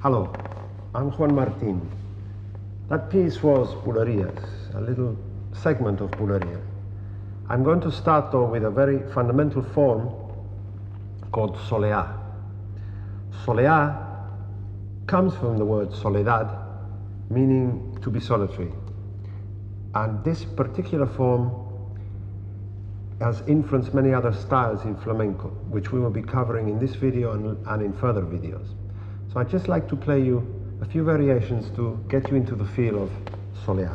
Hello, I'm Juan Martin. That piece was Bulerías, a little segment of Bulerías. I'm going to start though with a very fundamental form called soleá. Soleá comes from the word soledad, meaning to be solitary. And this particular form has influenced many other styles in flamenco, which we will be covering in this video and in further videos. So I'd just like to play you a few variations to get you into the feel of soleá.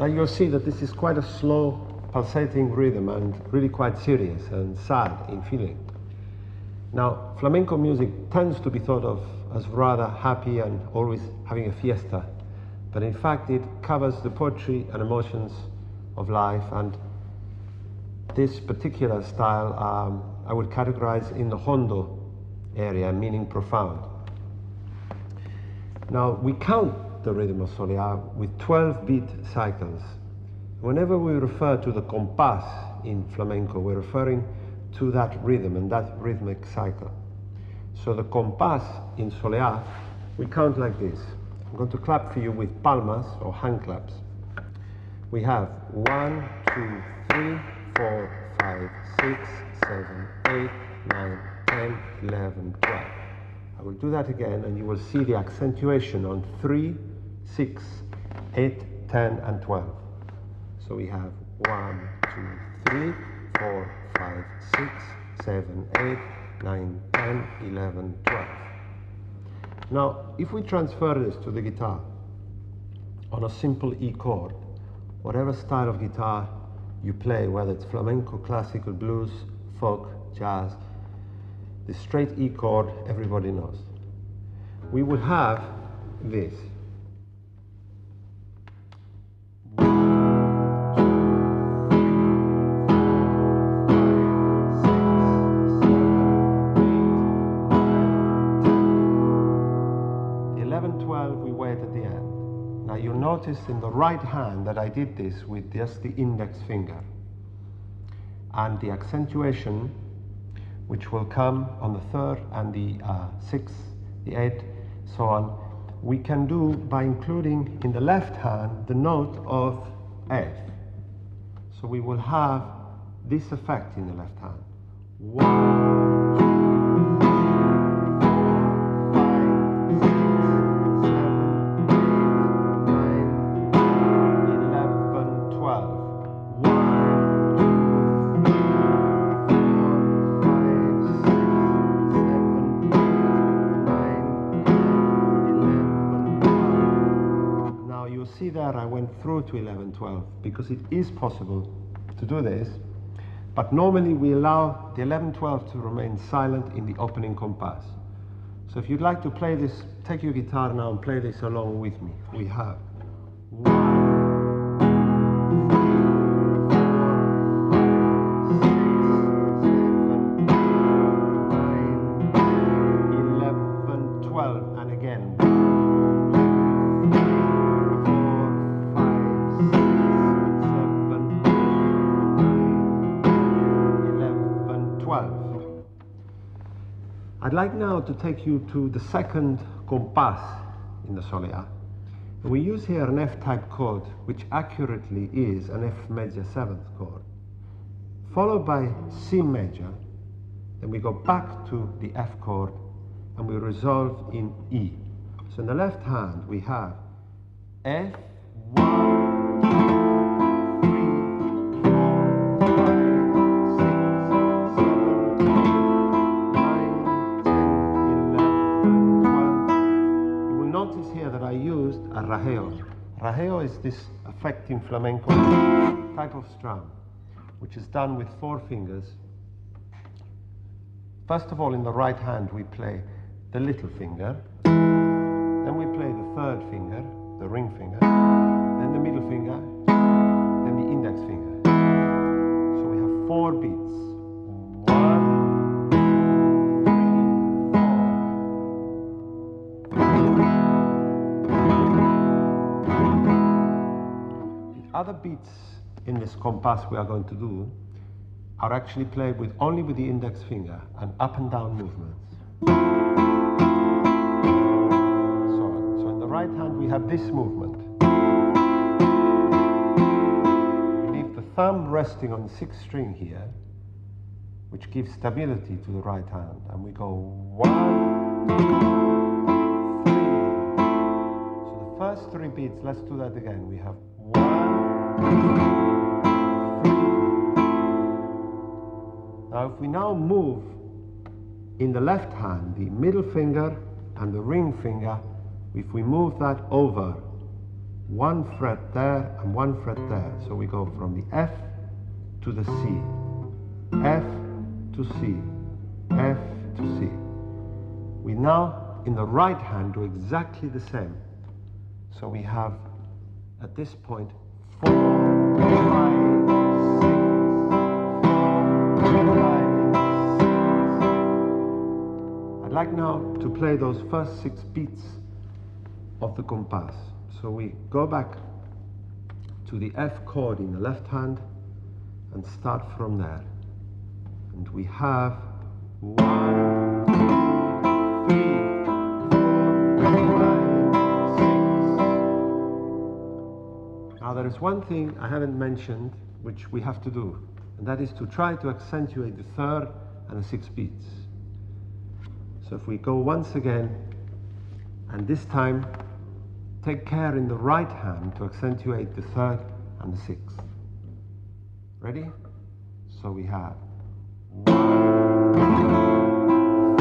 You'll see that this is quite a slow, pulsating rhythm and really quite serious and sad in feeling. Now, flamenco music tends to be thought of as rather happy and always having a fiesta, but in fact it covers the poetry and emotions of life, and this particular style I would categorize in the hondo area, meaning profound. Now, we count the rhythm of soleá with 12 beat cycles. Whenever we refer to the compás in flamenco, we're referring to that rhythm and that rhythmic cycle. So the compás in soleá, we count like this. I'm going to clap for you with palmas or hand claps. We have 1, 2, 3, 4, 5, 6, 7, 8, 9, 10, 11, 12. I will do that again and you will see the accentuation on 3, 6, 8, 10 and 12. So we have 1, 2, 3, 4, 5, 6, 7, 8, 9, 10, 11, 12. Now, if we transfer this to the guitar on a simple E chord, whatever style of guitar you play, whether it's flamenco, classical, blues, folk, jazz, the straight E chord everybody knows. We will have this. You'll notice in the right hand that I did this with just the index finger, and the accentuation, which will come on the 3rd and the 6th, the 8th, so on, we can do by including in the left hand the note of F. So we will have this effect in the left hand. 1, see that I went through to 11, 12 because it is possible to do this But normally we allow the 11/12 to remain silent in the opening compass. So if you'd like to play this, take your guitar now and play this along with me. We have 12. I'd like now to take you to the second compass in the solea. We use here an F-type chord, which accurately is an F major 7th chord, followed by C major. Then we go back to the F chord and we resolve in E. So in the left hand we have F, 1, 2, 3, 4, 5, 6, 7, 8, 9, 10, 11, 12. You will notice here that I used a rajeo. Rajeo is this affecting flamenco type of strum, which is done with 4 fingers. First of all, in the right hand we play the little finger, then we play the 3rd finger, the ring finger, then the middle finger, then the index finger. So we have 4 beats. 1, 2, 3, 4. The other beats in this compass we are going to do are actually played with only with the index finger and up and down movements. So in the right hand we have this movement. We leave the thumb resting on the 6th string here, which gives stability to the right hand, and we go 1, 2, 3. So the first 3 beats, let's do that again. We have 1, 2, Now if we now move in the left hand, the middle finger and the ring finger, if we move that over 1 fret there and 1 fret there, so we go from the F to the C, F to C, F to C. We now, in the right hand, do exactly the same. So we have, at this point, 4, 5, I'd like now to play those first 6 beats of the compass. So we go back to the F chord in the left hand and start from there. And we have 1, 2, 3, 4, 5, 6. Now there is one thing I haven't mentioned which we have to do, and that is to try to accentuate the 3rd and the 6th beats. So if we go once again, and this time take care in the right hand to accentuate the 3rd and the 6th. Ready? So we have 1, 2,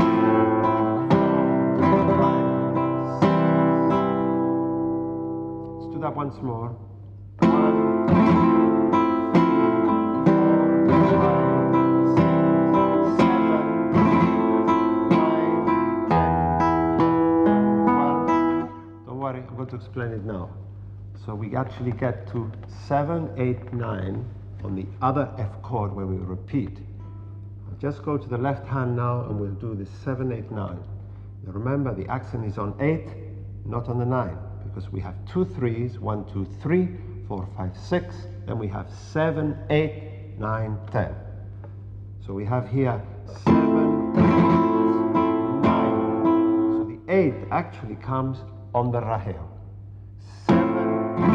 3, 4, 5, 6. Let's do that once more. 1, 2, 3, 4, 5. I'm going to explain it now. So we actually get to 7, 8, 9 on the other F chord when we repeat. I'll just go to the left hand now and we'll do this 7, 8, 9. Now remember, the accent is on 8, not on the 9, because we have 2 3s, 1, 2, 3, 4, 5, 6, then we have 7, 8, 9, 10. So we have here 7, 8, 9. So the 8 actually comes on the rajeo. 7, 8,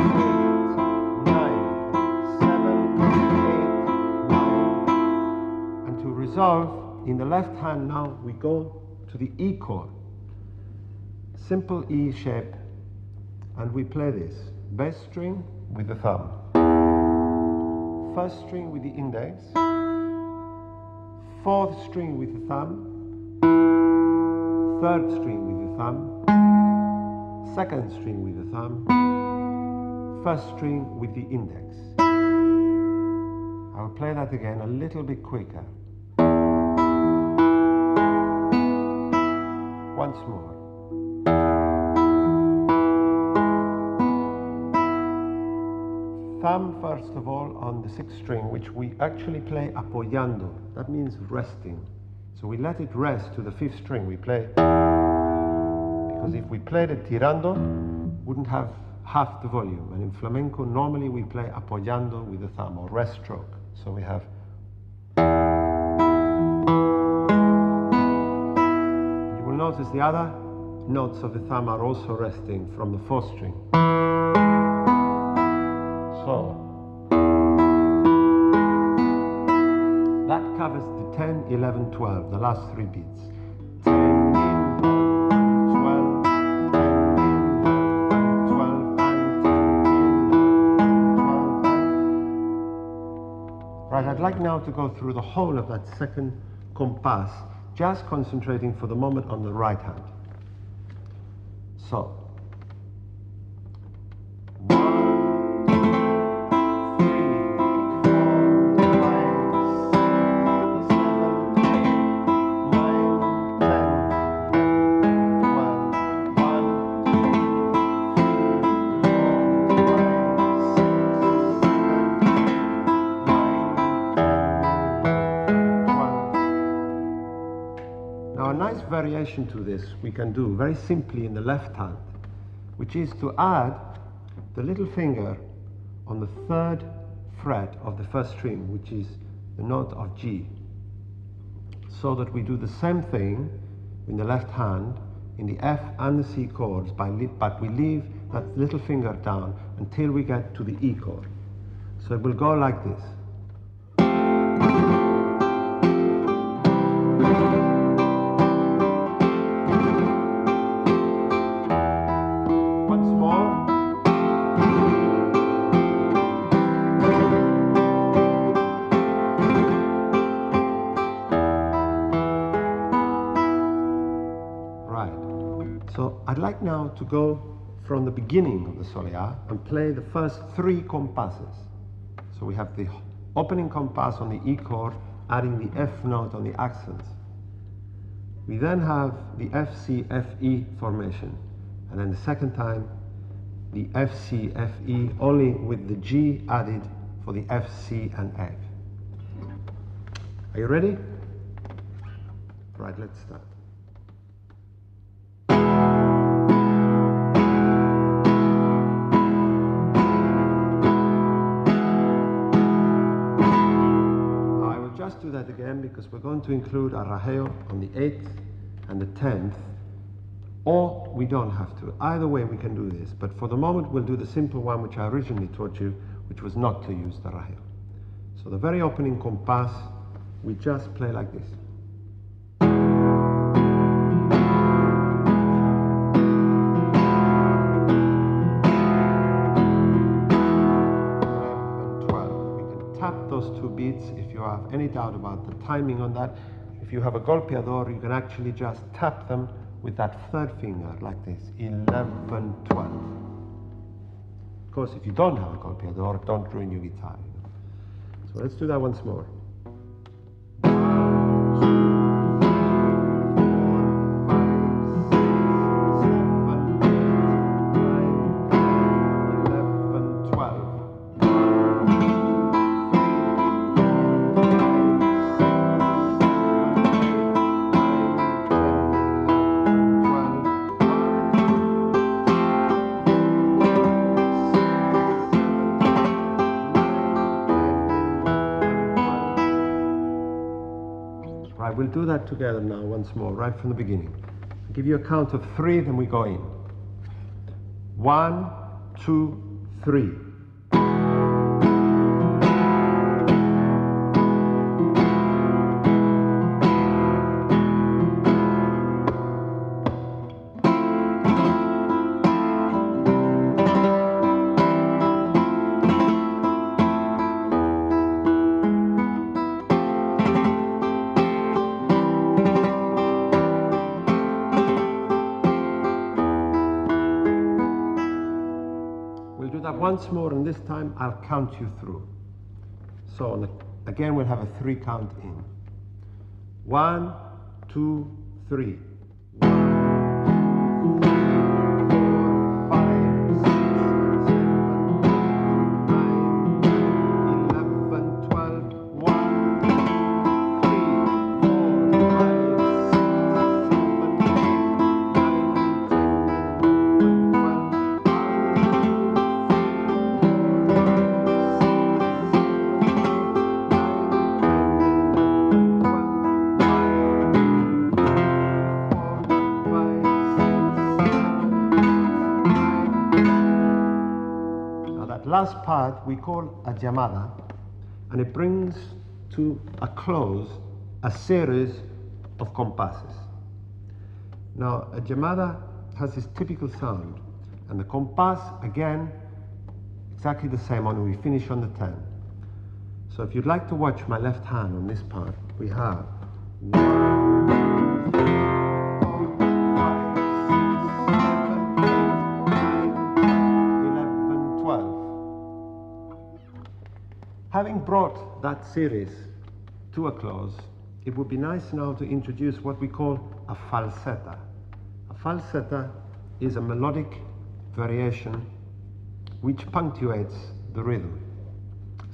9, 7, 8, 9. And to resolve, in the left hand now, we go to the E chord. Simple E shape, and we play this. Bass string with the thumb. 1st string with the index. 4th string with the thumb. 3rd string with the thumb. 2nd string with the thumb, 1st string with the index. I will play that again a little bit quicker. Once more. Thumb first of all on the sixth string, which we actually play apoyando. That means resting. So we let it rest to the fifth string. We play, because if we played it tirando, wouldn't have half the volume. And in flamenco, normally we play apoyando with the thumb, or rest stroke. So we have. You will notice the other notes of the thumb are also resting from the fourth string. So that covers the 10, 11, 12, the last three beats. 10 in, 12, 10 in, 12, and 10 in, 12, and. Right, I'd like now to go through the whole of that second compass, just concentrating for the moment on the right hand. So. Variation to this we can do very simply in the left hand, which is to add the little finger on the third fret of the first string, which is the note of G, so that we do the same thing in the left hand in the F and the C chords, but we leave that little finger down until we get to the E chord. So it will go like this. Now to go from the beginning of the solea and play the first three compasses. So we have the opening compass on the E chord, adding the F note on the accents. We then have the F, C, F, E formation, and then the second time the F, C, F, E, only with the G added for the F, C, and F. Are you ready? Right, let's start. Do that again, because we're going to include arrajeo on the 8th and the 10th, or we don't have to. Either way we can do this, but for the moment we'll do the simple one which I originally taught you, which was not to use the arrajeo. So the very opening compass, we just play like this. Those two beats, if you have any doubt about the timing on that, if you have a golpeador, you can actually just tap them with that third finger like this, 11, 12. Of course, if you don't have a golpeador, don't ruin your guitar. You know? So let's do that once more. 5, 6, 7, 8, 9, 10, 11, 12. Right, we'll do that together now once more, right from the beginning. I'll give you a count of 3, then we go in. 1, 2, 3. Once more, and this time I'll count you through. So again, we'll have a 3 count in. 1, 2, 3. Last part we call a llamada, and it brings to a close a series of compasses. Now, a llamada has this typical sound, and the compass, again, exactly the same, only we finish on the 10. So if you'd like to watch my left hand on this part, we have 1, 2, 3, 4, 5, 6, 7, 8, 9, 10, 11, 12. Having brought that series to a close, it would be nice now to introduce what we call a falsetta. A falsetta is a melodic variation which punctuates the rhythm.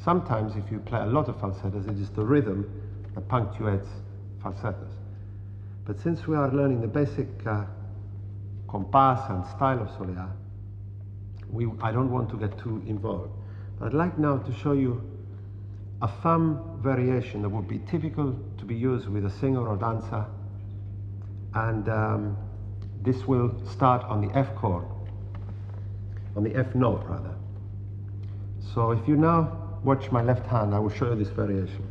Sometimes if you play a lot of falsettas, it is the rhythm that punctuates falsettas. But since we are learning the basic compass and style of soleá, I don't want to get too involved. I'd like now to show you a thumb variation that would be typical to be used with a singer or dancer, and this will start on the F chord, on the F note rather. So if you now watch my left hand, I will show you this variation.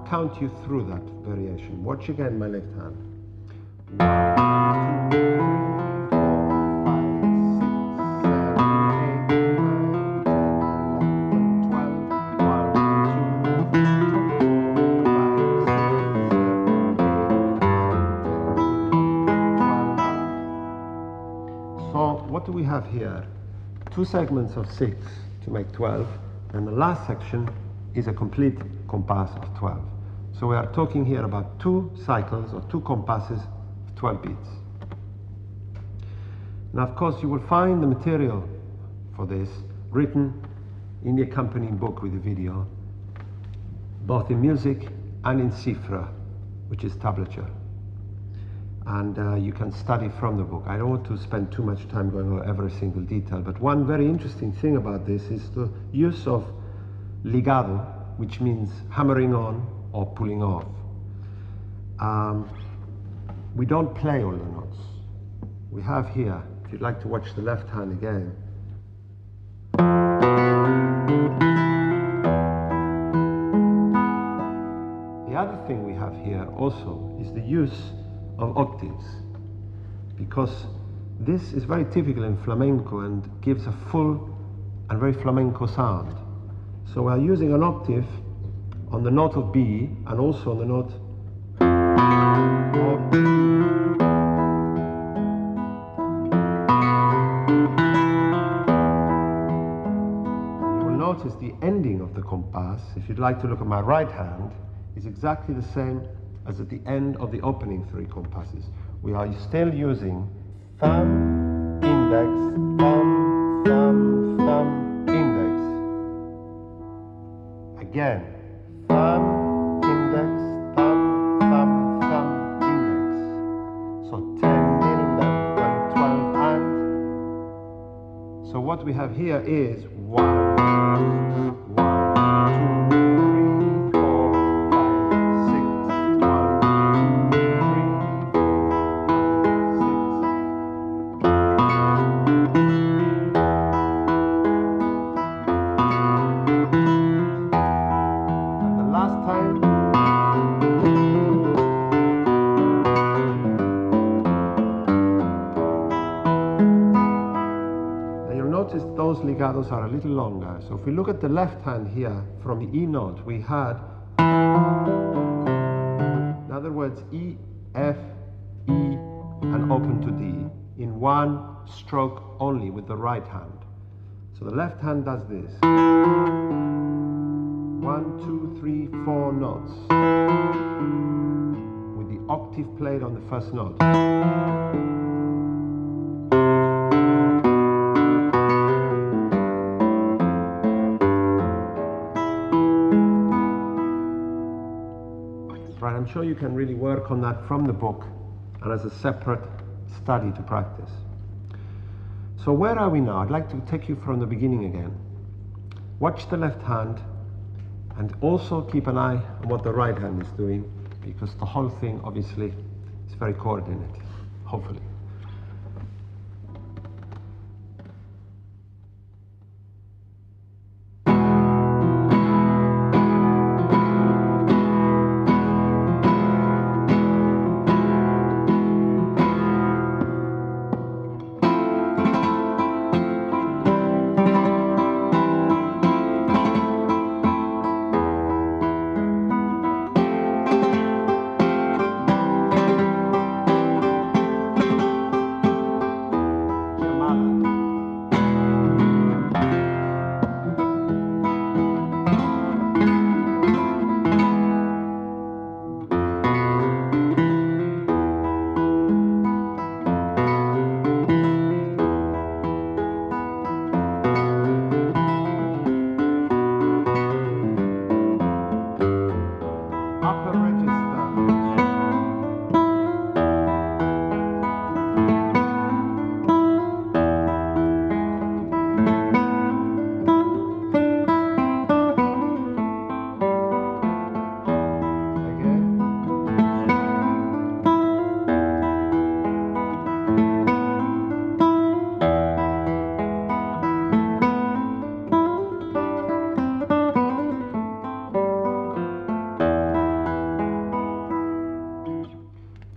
Count you through that variation. Watch again my left hand. 1, 2, 3, 4, 5, 6, 7, 8, 9, 10, 11, 12, 1, 2, 3, 4, 5, 6, 7, 8, 9, 10. So what do we have here? 2 segments of 6 to make 12, and the last section is a complete compass of 12. So we are talking here about 2 cycles or 2 compasses of 12 beats. Now, of course, you will find the material for this written in the accompanying book with the video, both in music and in cifra, which is tablature. And you can study from the book. I don't want to spend too much time going over every single detail, but one very interesting thing about this is the use of ligado, which means hammering on or pulling off. We don't play all the notes. We have here, if you'd like to watch the left hand again, the other thing we have here also is the use of octaves, because this is very typical in flamenco and gives a full and very flamenco sound. So we are using an octave on the note of B and also on the note of B. You will notice the ending of the compass, if you'd like to look at my right hand, is exactly the same as at the end of the opening 3 compasses. We are still using thumb, index, thumb, thumb, thumb, index. Again, thumb, index, thumb, thumb, thumb, index. So 10, 11, 12, and. So what we have here is 1, 1, 2, 3, 4, 5, 6, 1, 2, 3, 4, 5, 6. notice those legatos are a little longer. So if we look at the left hand here, from the E note, we had, in other words, E, F, E, and open to D, in one stroke only with the right hand. So the left hand does this. 1, 2, 3, 4 notes. With the octave played on the first note. Right, I'm sure you can really work on that from the book and as a separate study to practice. So where are we now? I'd like to take you from the beginning again. Watch the left hand and also keep an eye on what the right hand is doing, because the whole thing obviously is very coordinated, hopefully.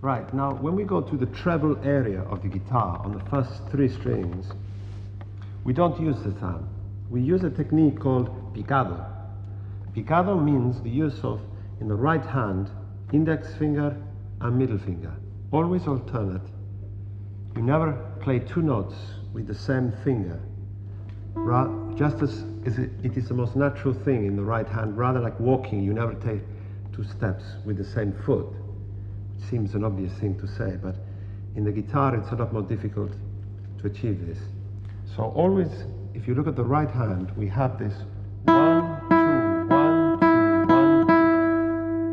Right, now when we go to the treble area of the guitar on the first 3 strings, we don't use the thumb. We use a technique called picado. Picado means the use of, in the right hand, index finger and middle finger. Always alternate. You never play 2 notes with the same finger. Just as it is the most natural thing in the right hand, rather like walking, you never take 2 steps with the same foot. It seems an obvious thing to say, but in the guitar it's a lot more difficult to achieve this. So always, if you look at the right hand, we have this 1, 2, 1, 2, 1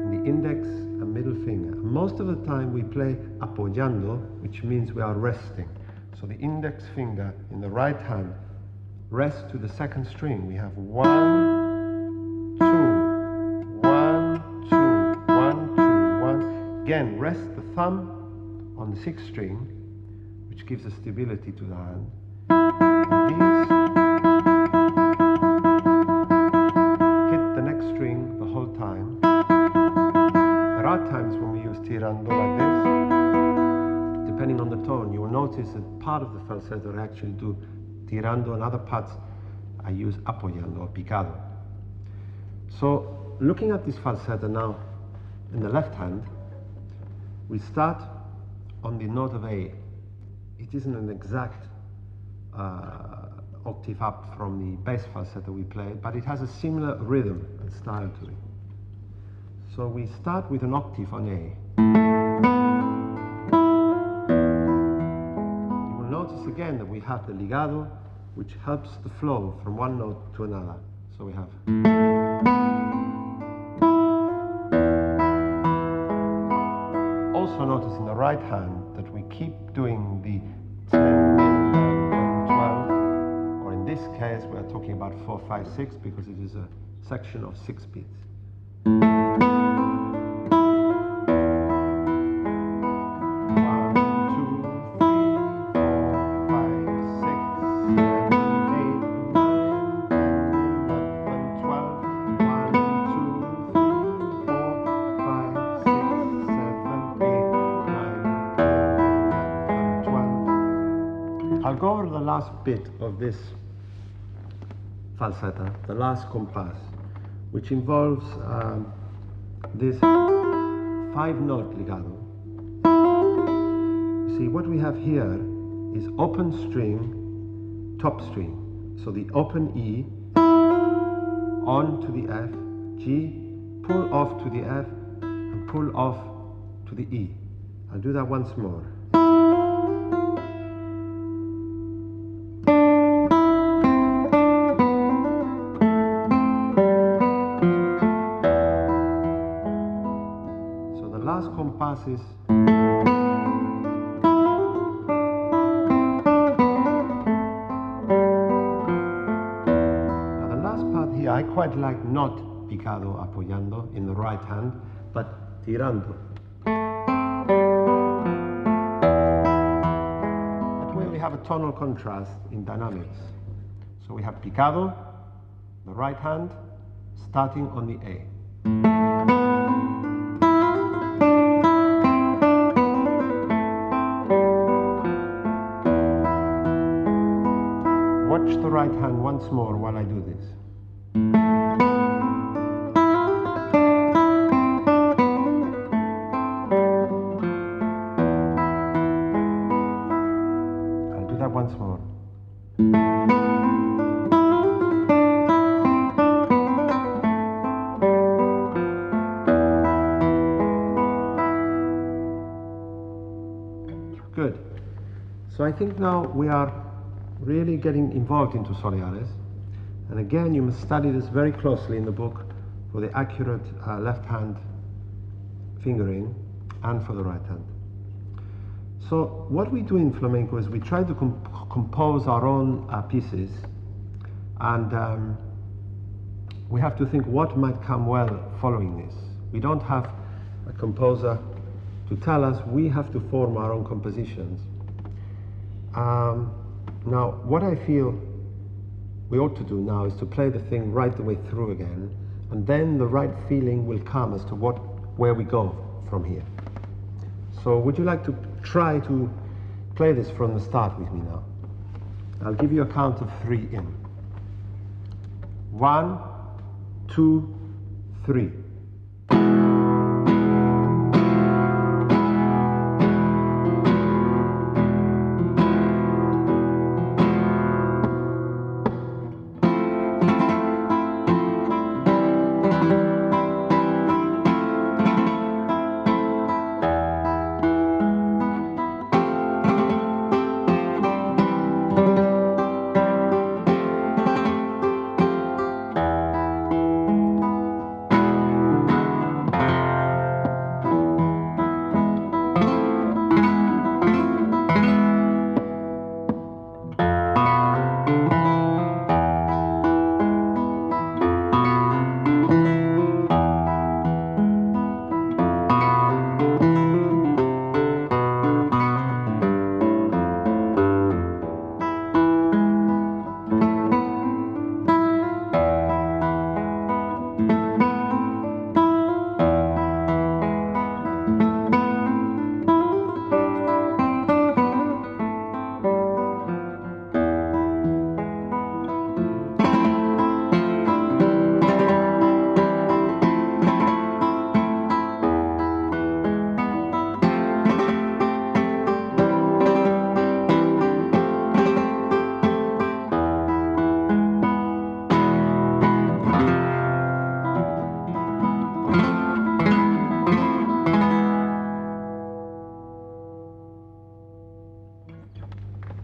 in the index and middle finger. And most of the time we play apoyando, which means we are resting. So the index finger in the right hand rests to the 2nd string. We have 1, 2, 1, 2, 1, 2, 1. Again, rest the thumb on the 6th string, which gives a stability to the hand. These hit the next string the whole time. There are times when we use tirando like this. Depending on the tone, you will notice that part of the falsetto I actually do tirando, and other parts I use apoyando or picado. So looking at this falsetto now in the left hand, we start on the note of A. It isn't an exact octave up from the bass falsetto we played, but it has a similar rhythm and style to it. So we start with an octave on A. You will notice again that we have the ligado, which helps the flow from one note to another. So we have. Also notice in the right hand that we keep doing the 10, 11, 12, or in this case we are talking about 4, 5, 6 because it is a section of 6 beats. 1, 2, 3, 4, 5, 6, 7, 8, 9, 10, 11, 12, 1, 2, 3, 4, 5, 6, 7, 8, 9, 10, 11, 12. I'll go over the last bit of this falsetta, the last compass, which involves this 5-note legato. See, what we have here is open string, top string. So the open E, on to the F, G, pull off to the F, and pull off to the E. I'll do that once more. So the last compass is I quite like not picado apoyando in the right hand, but tirando. That way we have a tonal contrast in dynamics. So we have picado, the right hand, starting on the A. Watch the right hand once more while I do this. Once more. Good. So I think now we are really getting involved into soleares, and again you must study this very closely in the book for the accurate left hand fingering and for the right hand. So what we do in flamenco is we try to compose our own pieces, and we have to think what might come well following this. We don't have a composer to tell us, we have to form our own compositions. Now, what I feel we ought to do now is to play the thing right the way through again, and then the right feeling will come as to where we go from here. So would you like to try to play this from the start with me now? I'll give you a count of 3 in. 1, 2, 3.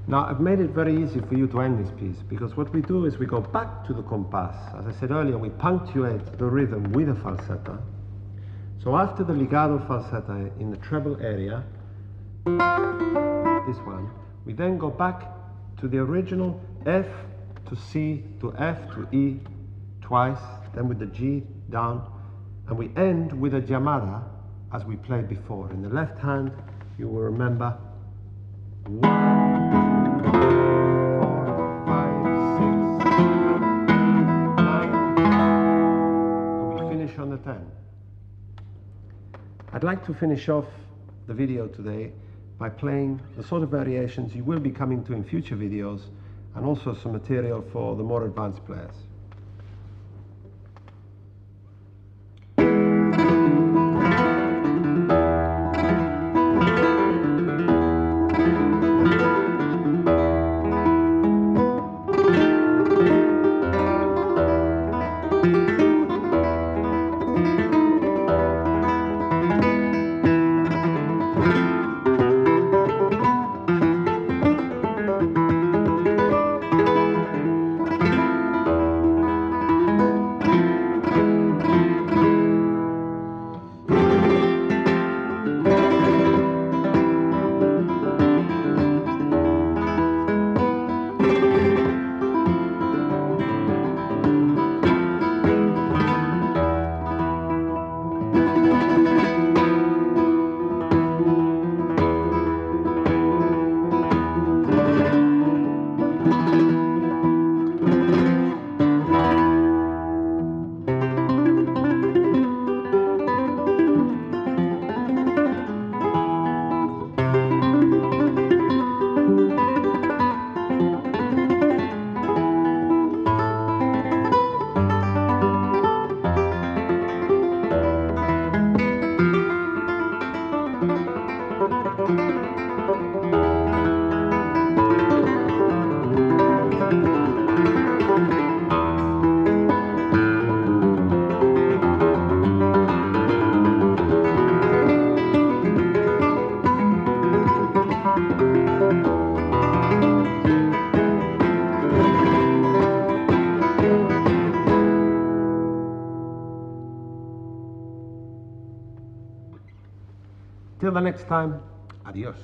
Now, I've made it very easy for you to end this piece, because what we do is we go back to the compass. As I said earlier, we punctuate the rhythm with a falsetta. So after the legato falsetta in the treble area, this one, we then go back to the original F to C to F to E twice, then with the G down, and we end with a llamada as we played before. In the left hand, you will remember 1, 2, 4, 5, 6, 7, 8, 9, and we finish on the 10. I'd like to finish off the video today by playing the sort of variations you will be coming to in future videos, and also some material for the more advanced players. Till the next time, adios.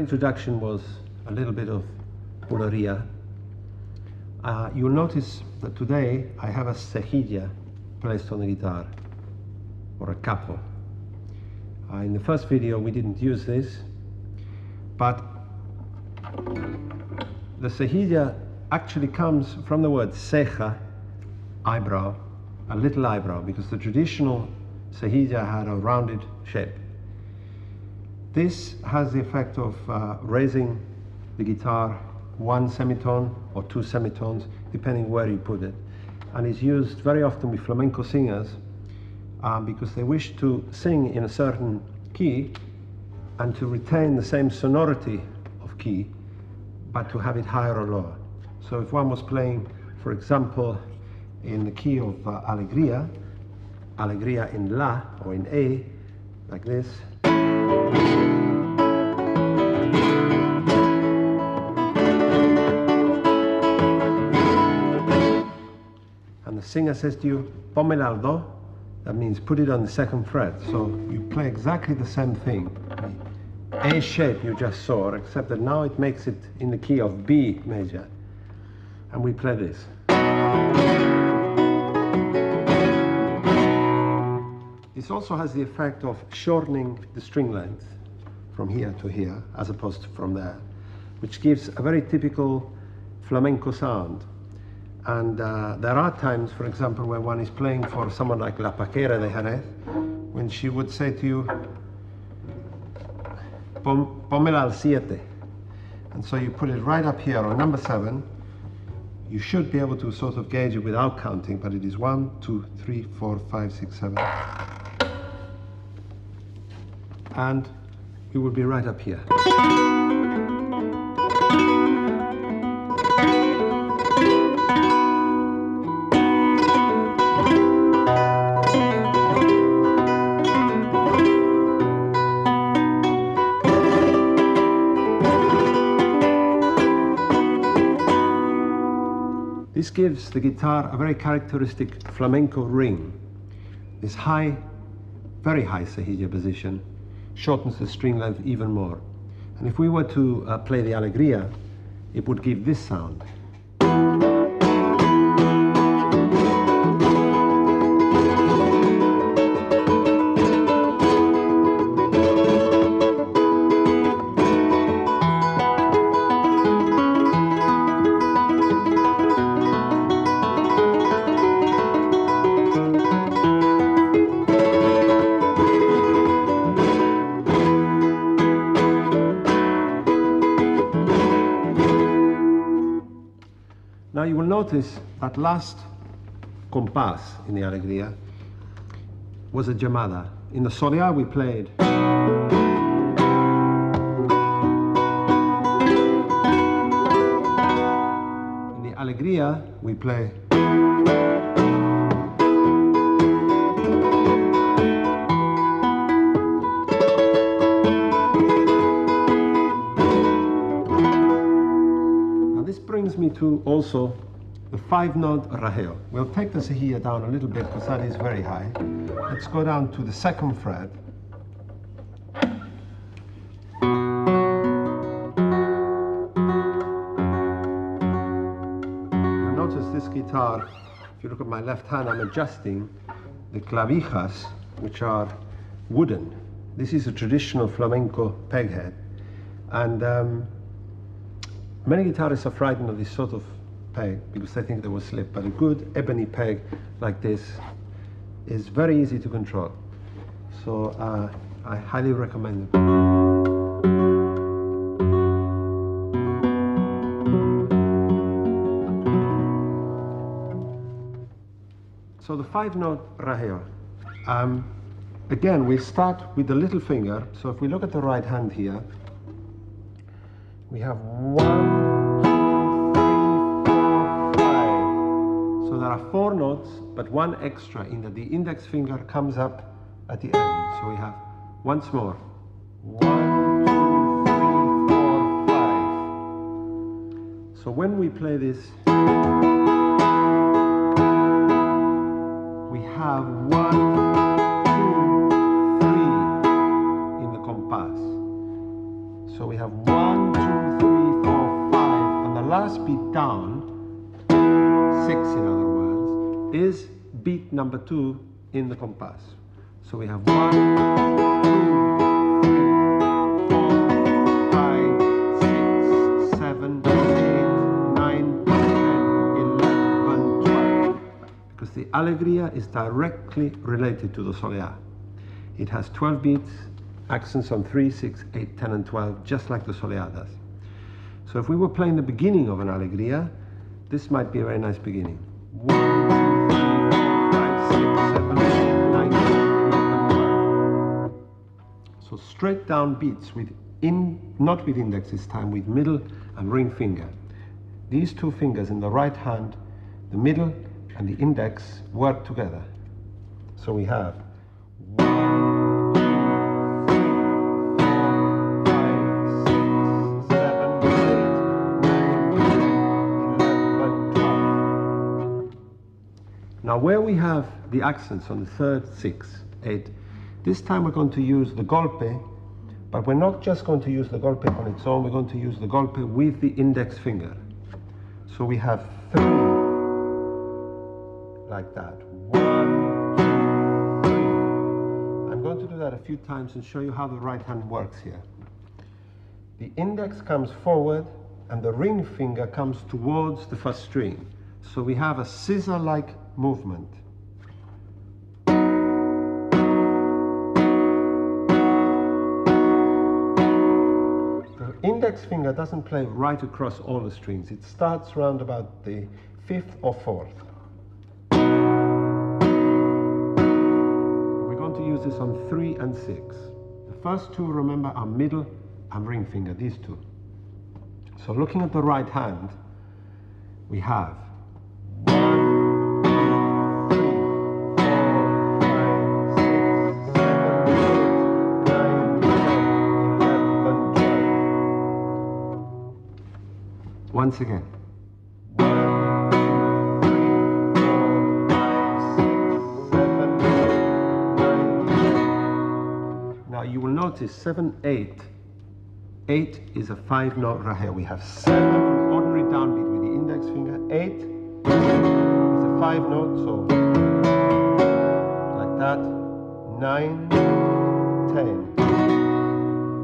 Introduction was a little bit of bulería. You'll notice that today I have a cejilla placed on the guitar, or a capo. In the first video we didn't use this, but the cejilla actually comes from the word ceja, eyebrow, a little eyebrow, because the traditional cejilla had a rounded shape. This has the effect of raising the guitar one semitone or two semitones, depending where you put it. And is used very often with flamenco singers because they wish to sing in a certain key and to retain the same sonority of key, but to have it higher or lower. So if one was playing, for example, in the key of alegría, alegría in La or in A, like this, and the singer says to you, "Pómela al do," that means put it on the second fret. So you play exactly the same thing. The A shape you just saw, except that now it makes it in the key of B major. And we play this. This also has the effect of shortening the string length from here to here, as opposed to from there, which gives a very typical flamenco sound. And there are times, for example, where one is playing for someone like La Paquera de Jerez, when she would say to you, Pómela al 7. And so you put it right up here on number 7. You should be able to sort of gauge it without counting, but it is 1, 2, 3, 4, 5, 6, 7. And we will be right up here. This gives the guitar a very characteristic flamenco ring. This high, very high cejilla position shortens the string length even more. And if we were to play the alegría, it would give this sound. Now you will notice that last compás in the alegría was a llamada. In the soleá we played. In the alegría we play. Me to also the 5-note rajeo. We'll take the cejilla down a little bit because that is very high. Let's go down to the 2nd fret. You'll notice this guitar, if you look at my left hand, I'm adjusting the clavijas, which are wooden. This is a traditional flamenco peghead, and many guitarists are frightened of this sort of peg because they think they will slip, but a good ebony peg like this is very easy to control. So I highly recommend it. So the 5-note rajeo. Again, we start with the little finger. So if we look at the right hand here, we have 1, 2, 3, 4, 5. So there are 4 notes, but 1 extra in that the index finger comes up at the end. So we have once more 1, 2, 3, 4, 5. So when we play this, we have 1, 2, 3 in the compass. So we have 1, 2, 3, 4, 5, and the last beat down, 6 in other words, is beat number 2 in the compass. So we have 1, 2, 3, 4, 5, 6, 7, 8, 9, 10, 11, 12. Because the alegría is directly related to the soleá. It has 12 beats, accents on 3, 6, 8, 10, and 12, just like the soleá does. So if we were playing the beginning of an alegría, this might be a very nice beginning. 1, 2, 3, 4, 5, 6, 7, 8, 9, 10, 11, 12. So straight down beats with not with index this time, with middle and ring finger. These 2 fingers in the right hand, the middle and the index, work together. So we have 1, 2, now where we have the accents on the 3rd, 6, 8, this time we're going to use the golpe, but we're not just going to use the golpe on its own, we're going to use the golpe with the index finger. So we have 3, like that. 1, 2, 3. I'm going to do that a few times and show you how the right hand works here. The index comes forward and the ring finger comes towards the 1st string. So we have a scissor-like movement. index finger doesn't play right across all the strings. It starts round about the 5th or 4th. We're going to use this on 3 and 6. The first two, remember, are middle and ring finger, these two. So looking at the right hand, we have 1, 2, 3, 4, 5, 6, 7, 8, 9, 10, 11, 12. Once again. 1, 2, 3, 4, 5, 6, 7, 8, 9, 10. Now you will notice 7, 8. 8 is a 5-note rahel. We have 7 ordinary downbeat with the index finger. 8 is a 5-note, so like that. 9, 10,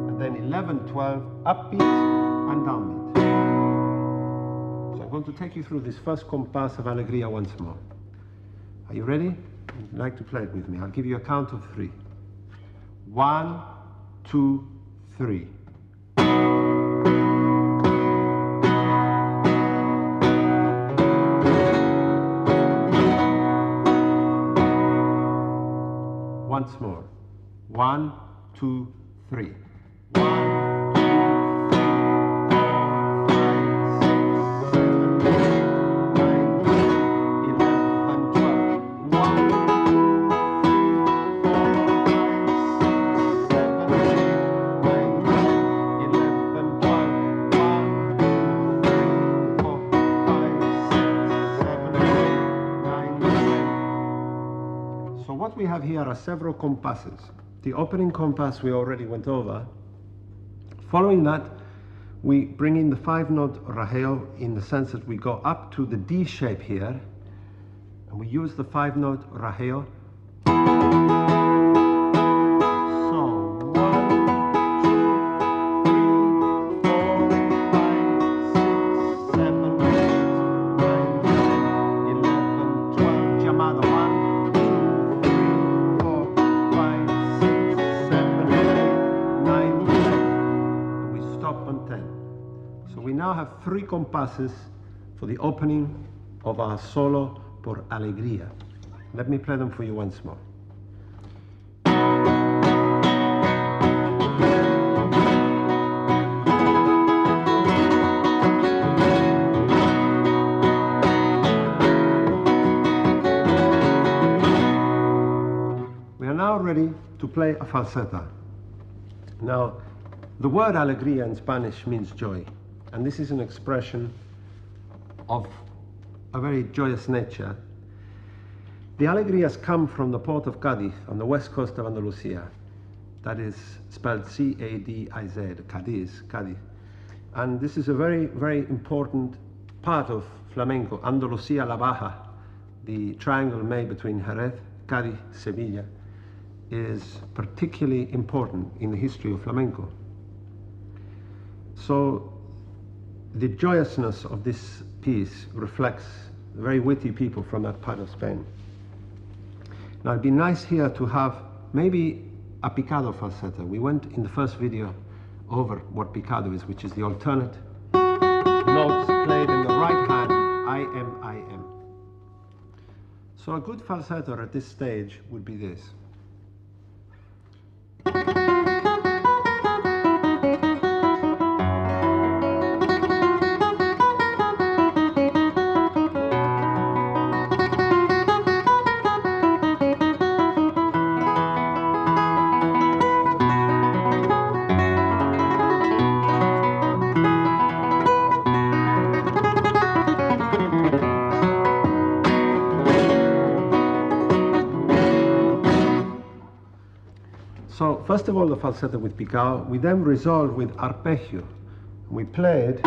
and then 11, 12 upbeat and downbeat. So I'm going to take you through this first compass of Alegría once more. Are you ready? Would you like to play it with me? I'll give you a count of 3. 1, 2, 3. Once more. 1, 2, 3. 1, 2, 3, 4, 5, 6, 7, 8, 9, 10, 11, 12, 1, 2, 3, 4, 5, 6, 7, 8, 9, 10. So what we have here are several compasses. The opening compass we already went over. Following that, we bring in the 5-note rahel in the sense that we go up to the D shape here, and we use the 5-note rahel. Have 3 compasses for the opening of our solo por Alegría. Let me play them for you once more. We are now ready to play a falseta. Now, the word alegría in Spanish means joy. And this is an expression of a very joyous nature. The alegrías come from the port of Cádiz on the west coast of Andalusia. That is spelled C-A-D-I-Z, Cádiz. And this is a very, very important part of flamenco. Andalusia La Baja, the triangle made between Jerez, Cádiz, Sevilla, is particularly important in the history of flamenco. So the joyousness of this piece reflects very witty people from that part of Spain. Now it'd be nice here to have maybe a picado falseta. We went in the first video over what picado is, which is the alternate notes played in the right hand, I, M. So a good falsetto at this stage would be this. So first of all the falsetto with picado, we then resolve with arpeggio. We played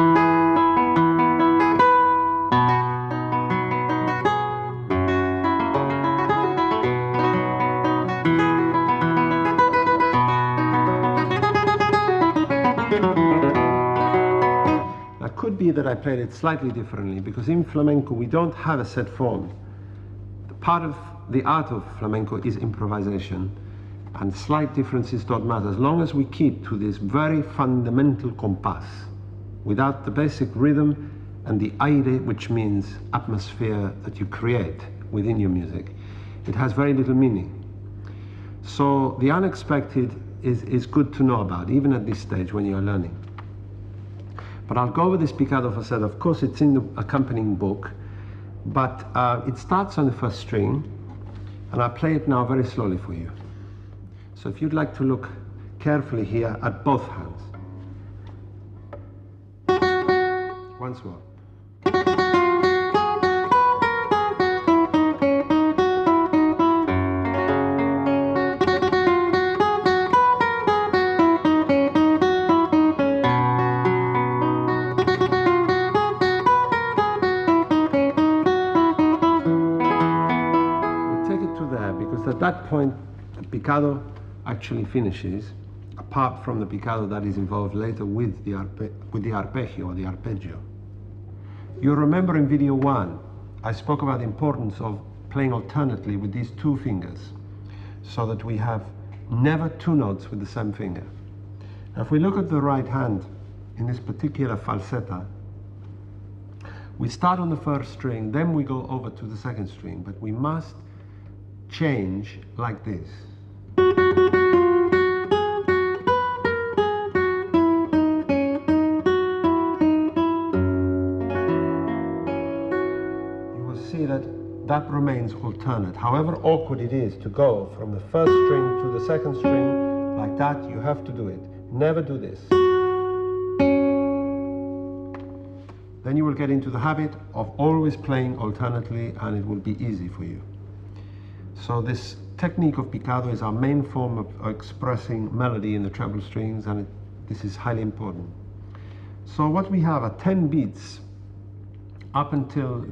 It could be that I played it slightly differently, because in flamenco we don't have a set form. Part of the art of flamenco is improvisation. And slight differences don't matter, as long as we keep to this very fundamental compass, without the basic rhythm and the aire, which means atmosphere that you create within your music. It has very little meaning. So the unexpected is good to know about, even at this stage when you're learning. But I'll go over this picado falsetto. Of course, it's in the accompanying book, but it starts on the first string, and I'll play it now very slowly for you. So if you'd like to look carefully here at both hands. Once more. At that point, the picado actually finishes, apart from the picado that is involved later with the arpeggio or the arpeggio. You remember in video 1, I spoke about the importance of playing alternately with these two fingers, so that we have never two notes with the same finger. Now, if we look at the right hand in this particular falsetta, we start on the first string, then we go over to the second string, but we must change like this. You will see that that remains alternate. However awkward it is to go from the first string to the second string like that, you have to do it. Never do this. Then you will get into the habit of always playing alternately, and it will be easy for you. So this technique of picado is our main form of expressing melody in the treble strings, and this is highly important. So what we have are 10 beats up until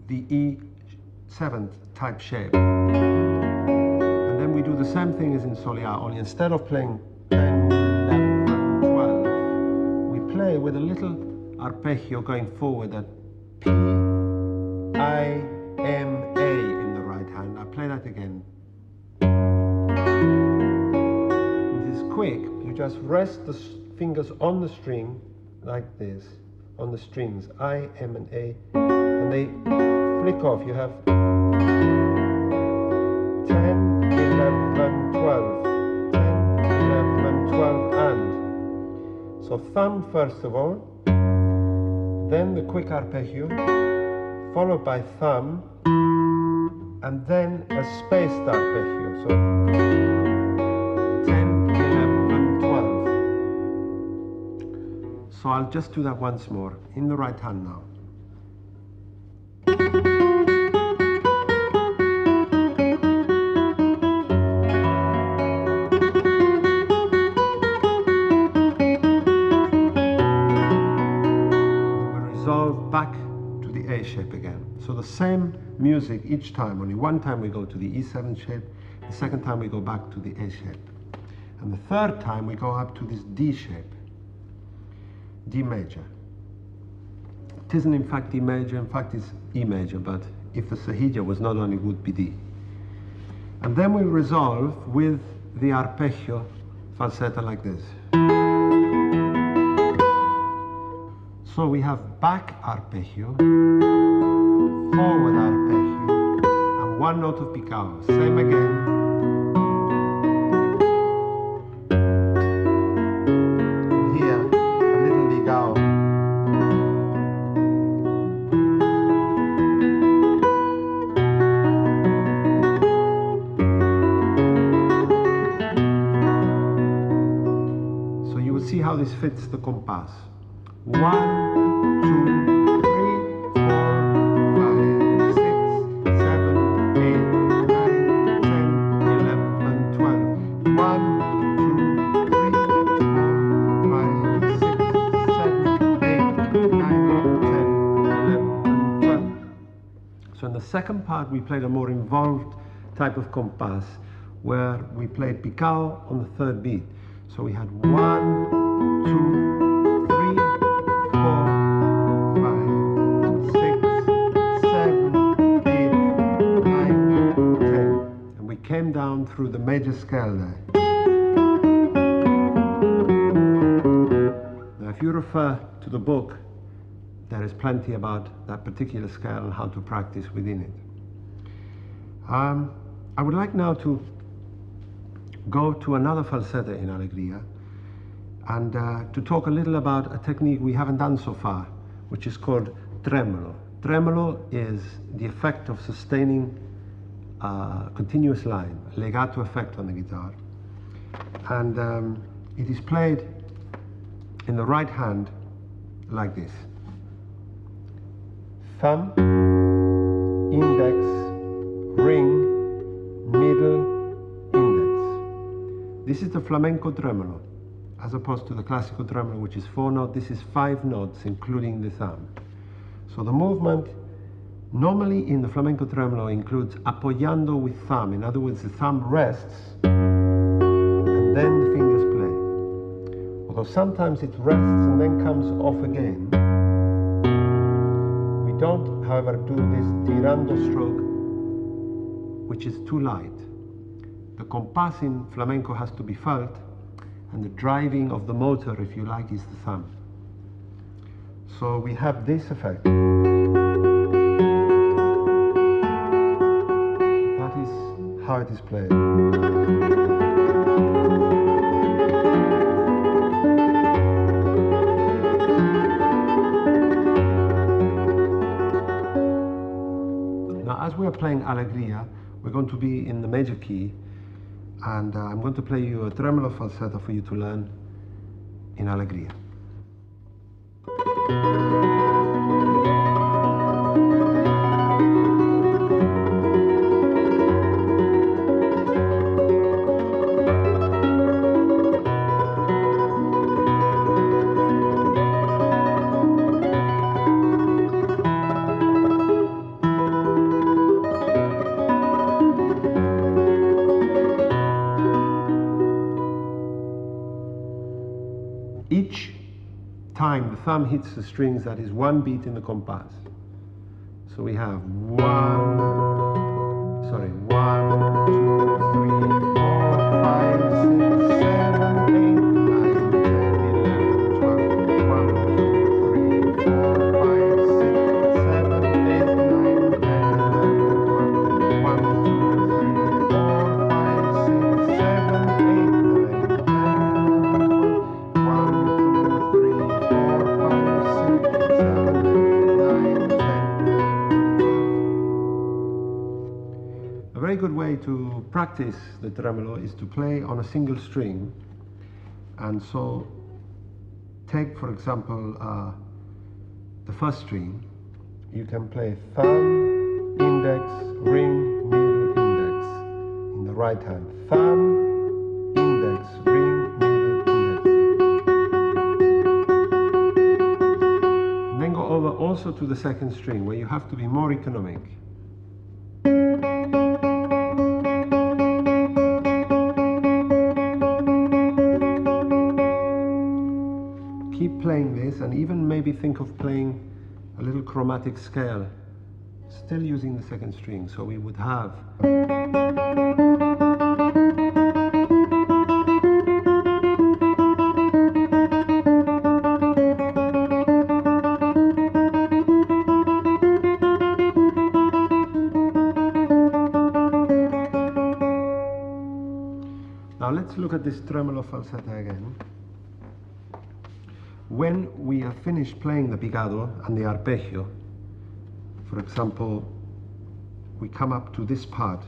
the E7 type shape. And then we do the same thing as in Soleá, only instead of playing 10, 11, 12, we play with a little arpeggio going forward at P, I, M, A. Play that again. It is quick. You just rest the fingers on the string like this, on the strings I, M, and A, and they flick off. You have 10, 11, 12, 10, 11, 12, and. So thumb first of all, then the quick arpeggio, followed by thumb, and then a spaced arpeggio, so 10, 11, 12. So I'll just do that once more, in the right hand now. We resolve back to the A shape again. So the same music each time, only one time we go to the E7 shape, the second time we go back to the A shape. And the third time we go up to this D shape, D major. It isn't in fact D major, in fact it's E major, but if the cejilla was not on, it would be D. And then we resolve with the arpeggio falsetto like this. So we have back arpeggio, forward arpeggio, and one note of picado. Same again. And here, a little ligao. So you will see how this fits the compass. 1, 2, 3, 4, 5, 6, 7, 8, 9, 10, 11, 12. 1, 2, 3, 4, 5, 6, 7, 8, 9, 10, 11, 12. So in the second part we played a more involved type of compass, where we played picao on the third beat. So we had 1, 2, 3, 4, 5, 6, 7, 8, 9, 10. And we came down through the major scale there. Now, if you refer to the book, there is plenty about that particular scale and how to practice within it. I would like now to go to another falsetto in Alegría and to talk a little about a technique we haven't done so far, which is called tremolo. Tremolo is the effect of sustaining a continuous line, a legato effect on the guitar. And it is played in the right hand like this. Thumb, index, ring, middle, index. This is the flamenco tremolo, as opposed to the classical tremolo, which is 4 notes. This is 5 notes, including the thumb. So the movement normally in the flamenco tremolo includes apoyando with thumb. In other words, the thumb rests and then the fingers play. Although sometimes it rests and then comes off again. We don't, however, do this tirando stroke, which is too light. The compass in flamenco has to be felt, and the driving of the motor, if you like, is the thumb. So we have this effect. That is how it is played. Now, as we are playing Alegría, we're going to be in the major key, and I'm going to play you a tremolo falsetto for you to learn in Alegría. Each time the thumb hits the strings, that is one beat in the compass. So we have 1, 2, 3, 4, 5, 6, 7, 8, 9, 10, 11, 12, 1, 2, 3, 4, 5, 6, 7, 8, 9, 10, 11, 12, 1, 2, 3, 4, 5, 6, 7, 8, 9, 10, 11, 12. A very good way to practice the tremolo is to play on a single string, and so take, for example, the first string. You can play thumb, index, ring, middle, index in the right hand. Thumb, index, ring, middle, index. And then go over also to the second string, where you have to be more economic. Keep playing this, and even maybe think of playing a little chromatic scale, still using the second string. So we would have now let's look at this tremolo falsetto again. When we are finished playing the picado and the arpeggio, for example, we come up to this part.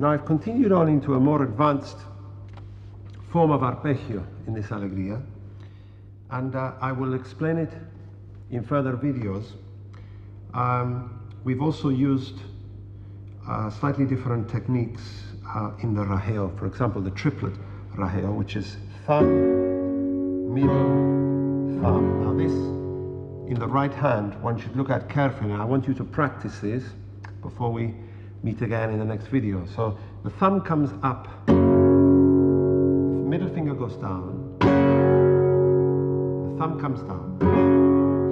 Now I've continued on into a more advanced form of arpeggio in this alegría, and I will explain it in further videos. We've also used slightly different techniques in the rajeo. For example, the triplet rajeo, which is thumb, middle, thumb. Now this, in the right hand, one should look at carefully. I want you to practice this before we meet again in the next video. So the thumb comes up, the middle finger goes down, the thumb comes down.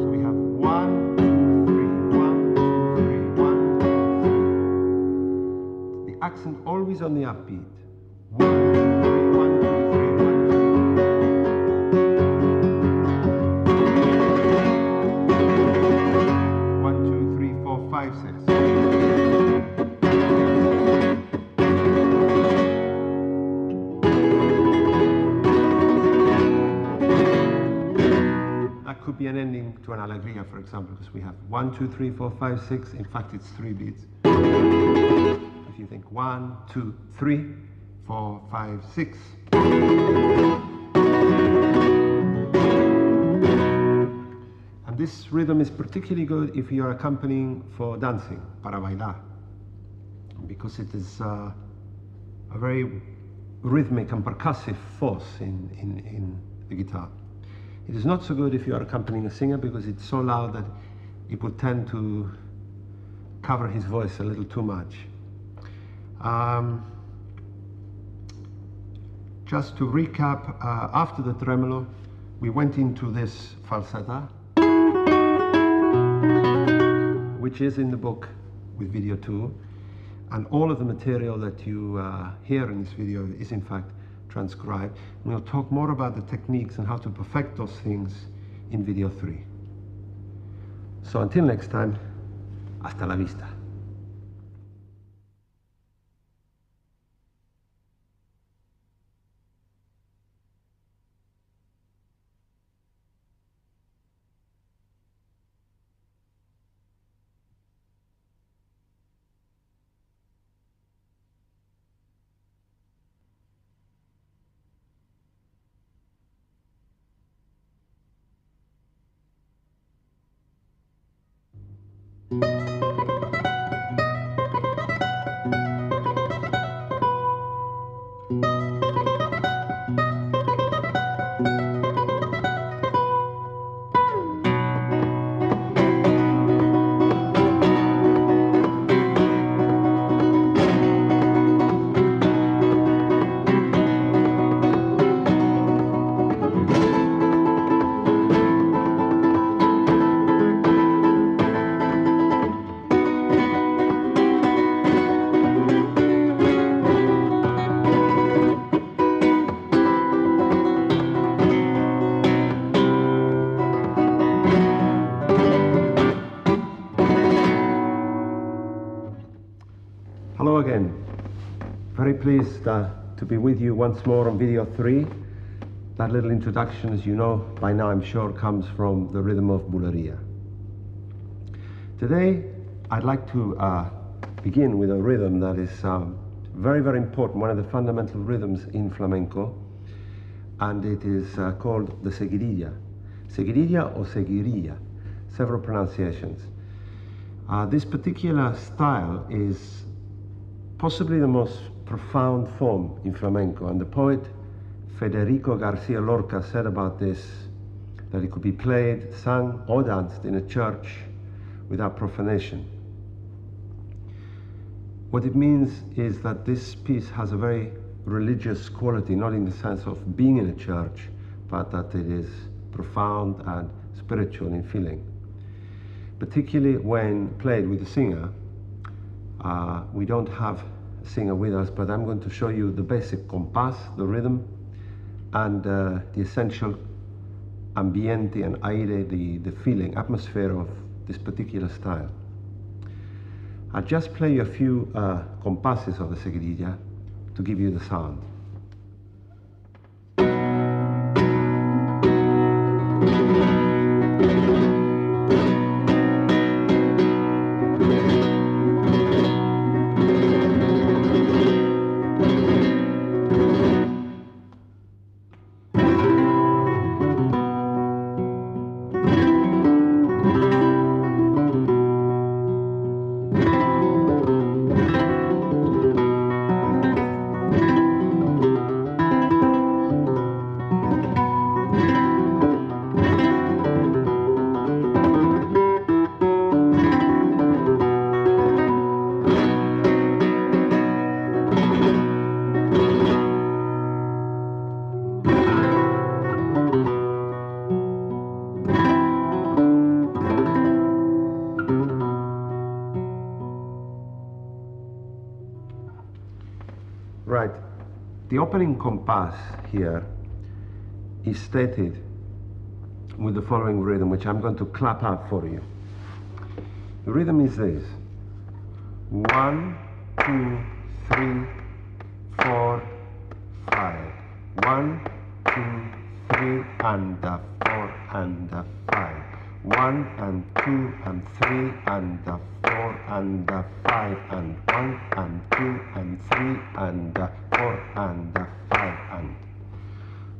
So we have 1, 2, 3, 1, 2, 3, 1, 2, 3. The accent always on the upbeat. 1, 2, 3, 1, 2, 3, 1, 2, 3, 4, 5, 6. Could be an ending to an alegría, for example, because we have 1, 2, 3, 4, 5, 6. In fact, it's 3 beats. If you think 1, 2, 3, 4, 5, 6. And this rhythm is particularly good if you are accompanying for dancing, para bailar, because it is a very rhythmic and percussive force in the guitar. It is not so good if you are accompanying a singer, because it's so loud that it would tend to cover his voice a little too much. Just to recap, after the tremolo, we went into this falsetta, which is in the book with video 2, and all of the material that you hear in this video is in fact transcribed. And we'll talk more about the techniques and how to perfect those things in video 3. So until next time, hasta la vista. Hello again. Very pleased to be with you once more on video 3. That little introduction, as you know by now, I'm sure, comes from the rhythm of bulería. Today, I'd like to begin with a rhythm that is very, very important, one of the fundamental rhythms in flamenco, and it is called the seguidilla. Seguidilla or seguirilla, several pronunciations. This particular style is possibly the most profound form in flamenco, and the poet Federico Garcia Lorca said about this that it could be played, sung or danced in a church without profanation. What it means is that this piece has a very religious quality, not in the sense of being in a church, but that it is profound and spiritual in feeling. Particularly when played with a singer. We don't have a singer with us, but I'm going to show you the basic compás, the rhythm, and the essential ambiente and aire, the feeling, atmosphere of this particular style. I'll just play you a few compasses of the seguidilla to give you the sound. Right. The opening compass here is stated with the following rhythm, which I'm going to clap out for you. The rhythm is this: 1, 2, 3, 4, 5. 1, 2, 3, and 4, and 5. 1 and 2 and 3 and 4 and 5 and 1 and 2 and 3 and 4 and 5 and.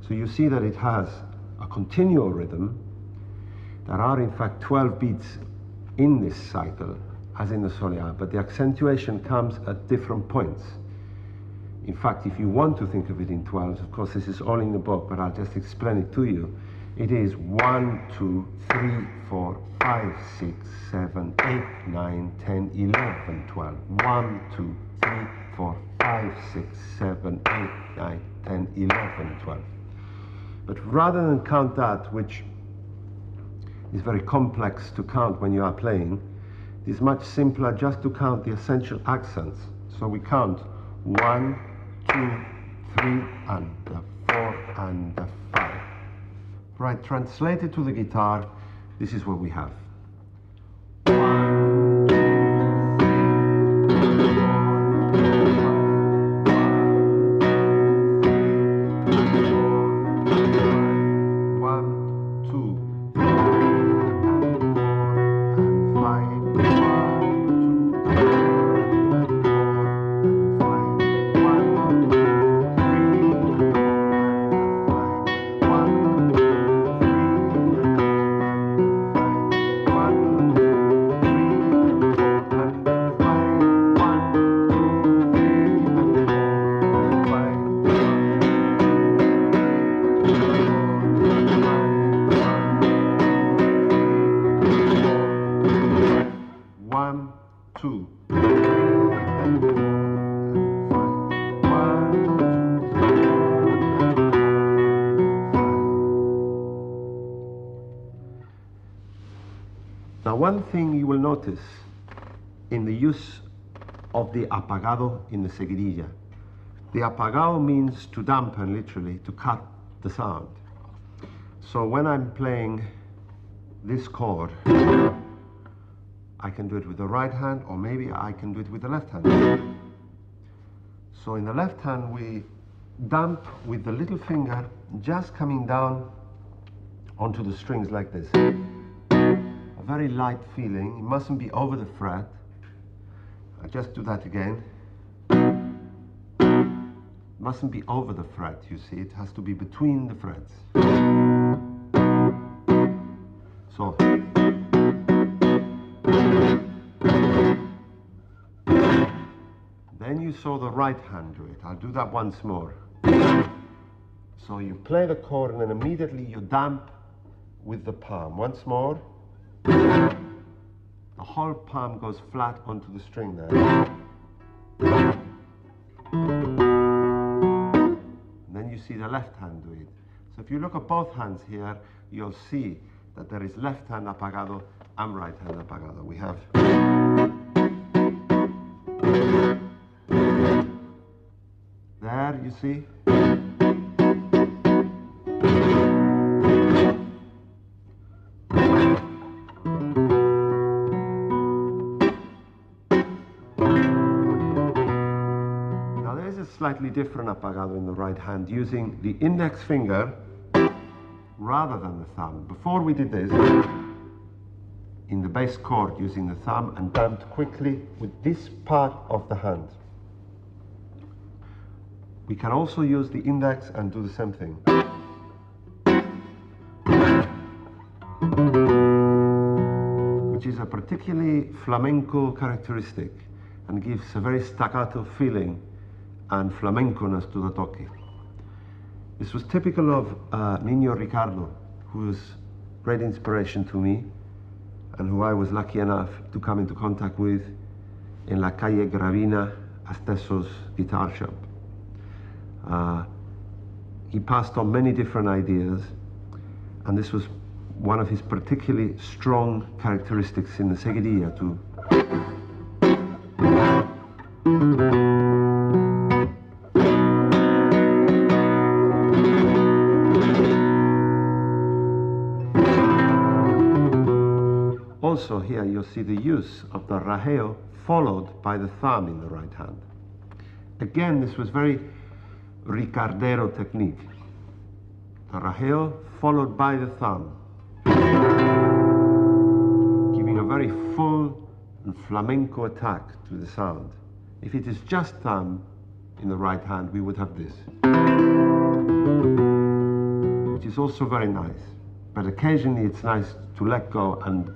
So you see that it has a continual rhythm. There are in fact 12 beats in this cycle, as in the soleá, but the accentuation comes at different points. In fact, if you want to think of it in 12s, of course this is all in the book, but I'll just explain it to you. It is 1, 2, 3, 4, 5, 6, 7, 8, 9, 10, 11, 12. 1, 2, 3, 4, 5, 6, 7, 8, 9, 10, 11, 12. But rather than count that, which is very complex to count when you are playing, it is much simpler just to count the essential accents. So we count 1, 2, 3, and 4, and 5. Right, translated to the guitar, this is what we have. 1, 2, 3, 4, 1, 2, 3, and 5, one thing you will notice in the use of the apagado in the seguidilla. The apagado means to dampen, literally, to cut the sound. So when I'm playing this chord, I can do it with the right hand, or maybe I can do it with the left hand. So in the left hand, we damp with the little finger just coming down onto the strings like this. A very light feeling. It mustn't be over the fret. I just do that again. It mustn't be over the fret, you see. It has to be between the frets. So. Then you saw the right hand do it. I'll do that once more. So you play the chord and then immediately you damp with the palm. Once more. The whole palm goes flat onto the string there. And then you see the left hand do it. So if you look at both hands here, you'll see that there is left hand apagado and right hand apagado. We have there, you see. Now there's a slightly different apagado in the right hand, using the index finger rather than the thumb. Before we did this in the bass chord using the thumb and damped quickly with this part of the hand. We can also use the index and do the same thing. Which is a particularly flamenco characteristic and gives a very staccato feeling and flamenco-ness to the toque. This was typical of Niño Ricardo, who was great inspiration to me and who I was lucky enough to come into contact with in La Calle Gravina, Asteso's guitar shop. He passed on many different ideas, and this was one of his particularly strong characteristics in the seguidilla too. you'll see the use of the rajeo followed by the thumb in the right hand. Again, this was very Ricardero technique. The rajeo followed by the thumb, giving a very full and flamenco attack to the sound. If it is just thumb in the right hand, we would have this, which is also very nice. But occasionally it's nice to let go and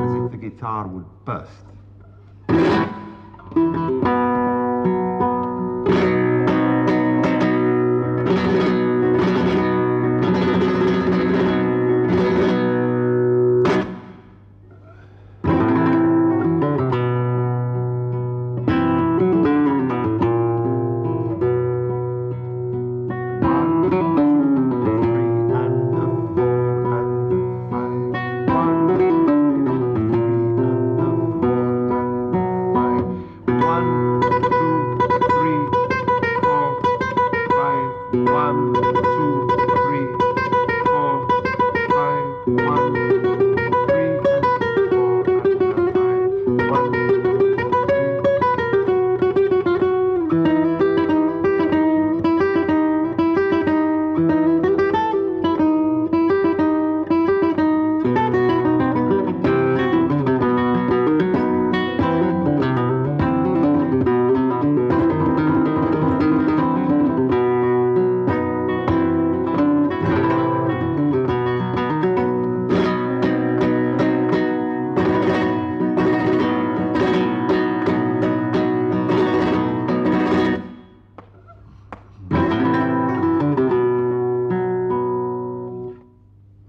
as if the guitar would burst.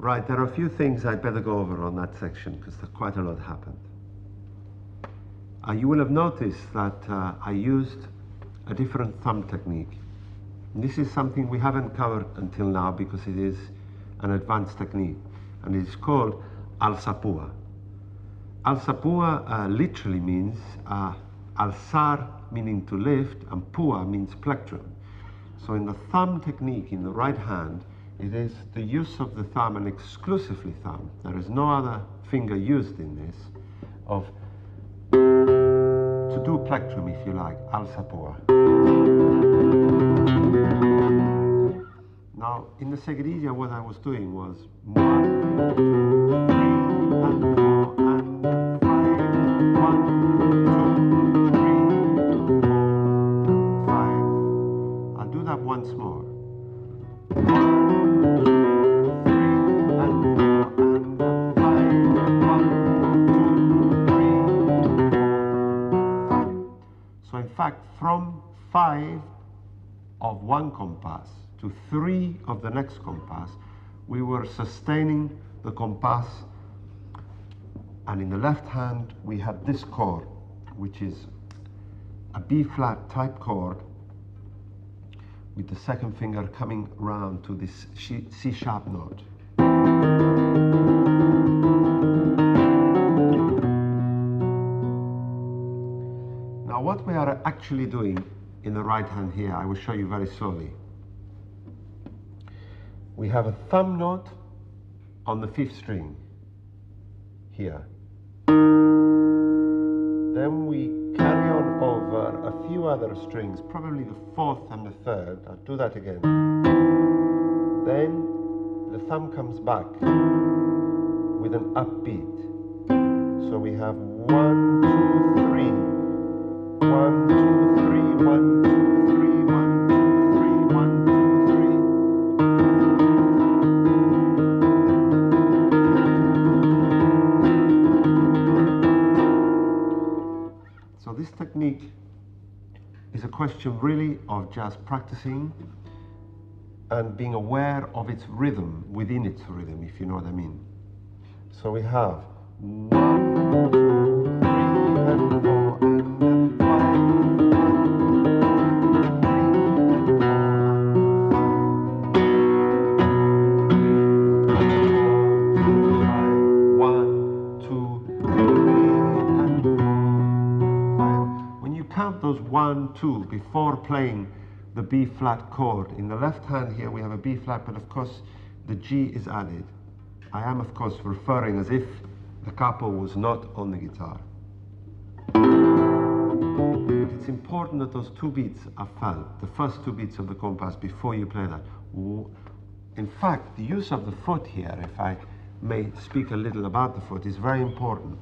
Right, there are a few things I'd better go over on that section because quite a lot happened. You will have noticed that I used a different thumb technique. And this is something we haven't covered until now because it is an advanced technique, and it is called alzapua. Alzapua literally means alzar meaning to lift, and pua means plectrum. So in the thumb technique in the right hand, it is the use of the thumb and exclusively thumb. There is no other finger used in this, to do plectrum, if you like, alzapua. Now, in the seguidilla, what I was doing was 1, 2, 3, and 4, and 5. 1, 2, 3, 4, and 5. I'll do that once more. 1, 2, 3, and 4, and 5. 1, 2, 3, 4, 5. So in fact, from 5 of one compass to 3 of the next compass, we were sustaining the compass, and in the left hand we had this chord, which is a B flat type chord with the second finger coming round to this C sharp note. Now what we are actually doing in the right hand here, I will show you very slowly. We have a thumb note on the 5th string here. Then we carry on over a few other strings, probably the 4th and the 3rd. I'll do that again. Then the thumb comes back with an upbeat. So we have 1, 2, 3. 1, 2, 3, 1, 2, 3, 1, 2, 3, 1, 2, 3. So this technique is a question really of just practicing and being aware of its rhythm within its rhythm, if you know what I mean. So we have 1, 2, 3, and 4, and 5. 1, 2 before playing the B flat chord. In the left hand here we have a B flat, but of course the G is added. I am, of course, referring as if the capo was not on the guitar. It's important that those two beats are felt, the first two beats of the compass, before you play that. In fact, the use of the foot here, if I may speak a little about the foot, is very important.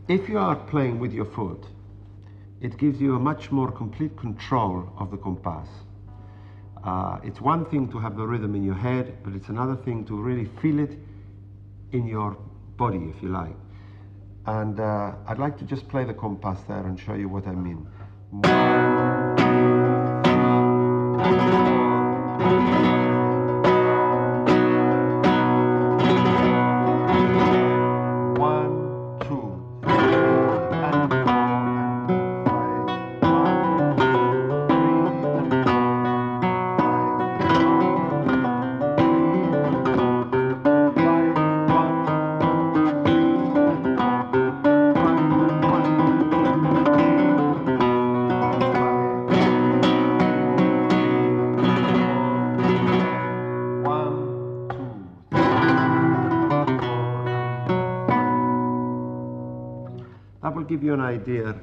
If you are playing with your foot, it gives you a much more complete control of the compass. It's one thing to have the rhythm in your head, but it's another thing to really feel it in your body, if you like. And I'd like to just play the compass there and show you what I mean. Give you an idea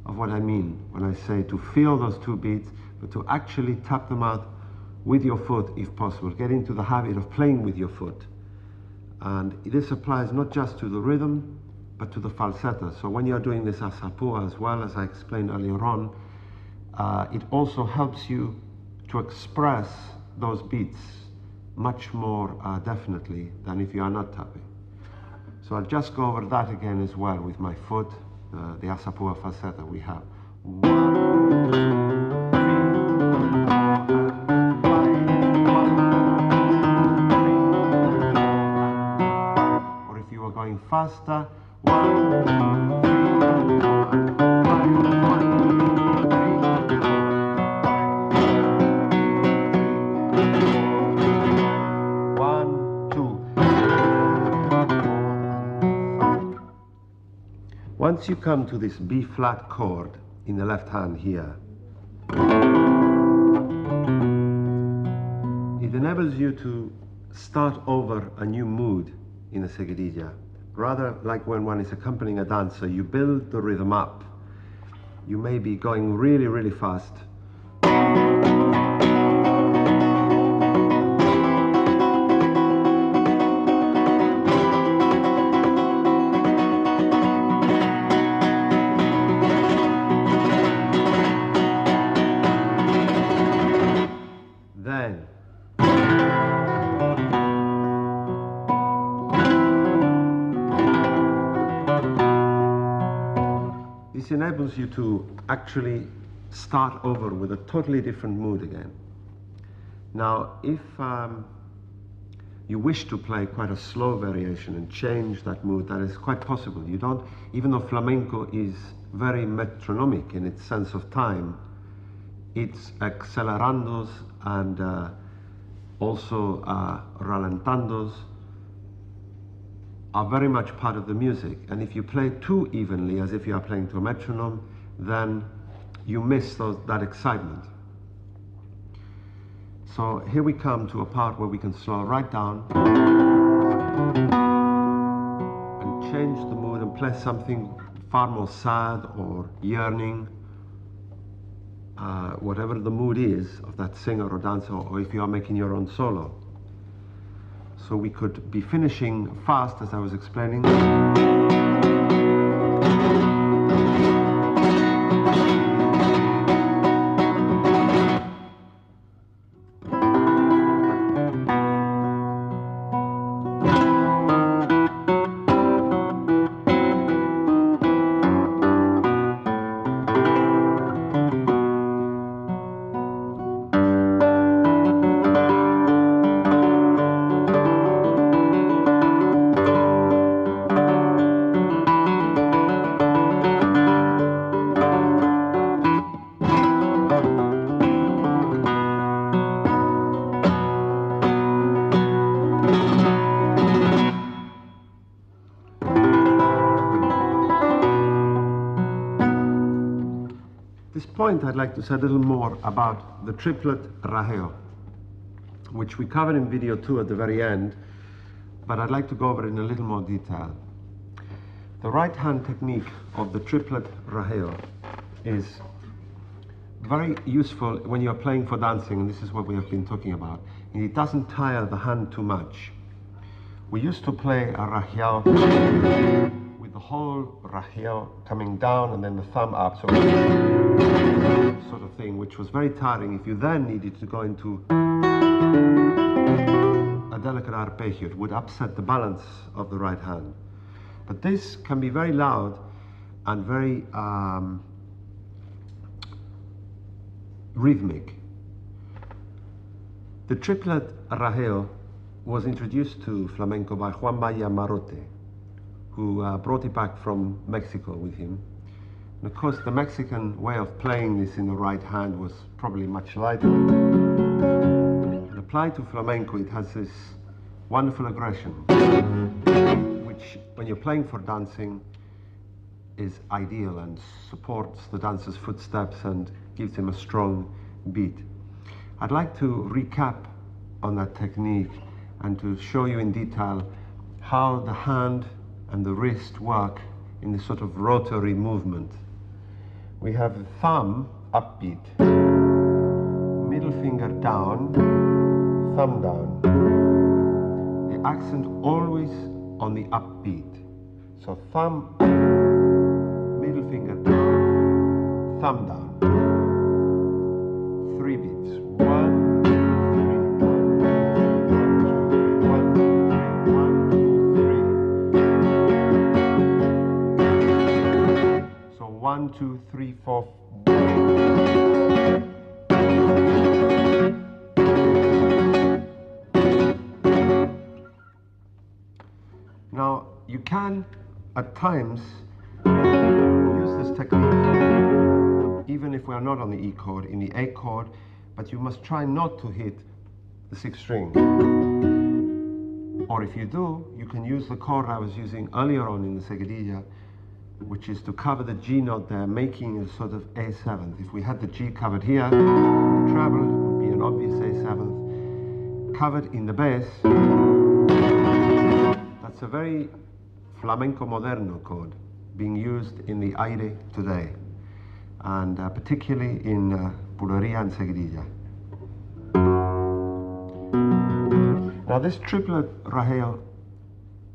of what I mean when I say to feel those two beats, but to actually tap them out with your foot if possible. Get into the habit of playing with your foot. And this applies not just to the rhythm, but to the falsetto. So when you're doing this asapua as well, as I explained earlier on, it also helps you to express those beats much more definitely than if you are not tapping. So I'll just go over that again as well with my foot. The asapua falsetto we have. 1, 2, 3, or if you are going faster, 1, 2, 3, 1, 2. Once you come to this B flat chord in the left hand here, it enables you to start over a new mood in the seguidilla. Rather like when one is accompanying a dancer, you build the rhythm up. You may be going really, really fast. This enables you to actually start over with a totally different mood again. Now, if you wish to play quite a slow variation and change that mood, that is quite possible. You don't, even though flamenco is very metronomic in its sense of time, its accelerandos and also ralentandos are very much part of the music. And if you play too evenly, as if you are playing to a metronome, then you miss that excitement. So here we come to a part where we can slow right down and change the mood and play something far more sad or yearning, whatever the mood is of that singer or dancer, or if you are making your own solo. So we could be finishing fast, as I was explaining. At this point, I'd like to say a little more about the triplet rajeo. which we covered in video 2 at the very end, but I'd like to go over it in a little more detail. The right hand technique of the triplet rajeo is very useful when you're playing for dancing, and this is what we have been talking about. And it doesn't tire the hand too much. We used to play a rajeo with the whole rajeo coming down and then the thumb up, so sort of thing, which was very tiring. If you then needed to go into a delicate arpeggio, it would upset the balance of the right hand. But this can be very loud and very rhythmic. The triplet rajeo was introduced to flamenco by Juan Marote, who brought it back from Mexico with him. And of course, the Mexican way of playing this in the right hand was probably much lighter. And applied to flamenco, it has this wonderful aggression, which, when you're playing for dancing, is ideal and supports the dancer's footsteps and gives him a strong beat. I'd like to recap on that technique and to show you in detail how the hand and the wrist work in this sort of rotary movement. We have the thumb upbeat, middle finger down, thumb down. The accent always on the upbeat. So thumb, middle finger down, thumb down. 3 beats. 1, 2, 3, 1, 2, 3, 1, 2, 3. So 1, 2, 3, 4. Now, you can, at times, use this technique, even if we are not on the E chord, in the A chord, but you must try not to hit the 6th string. Or if you do, you can use the chord I was using earlier on in the seguidilla, which is to cover the G note there, making a sort of A7th. If we had the G covered here, the treble, it would be an obvious A7th. Covered in the bass, that's a very flamenco moderno chord being used in the aire today, and particularly in bulería and seguidilla. Now this triplet rajeo,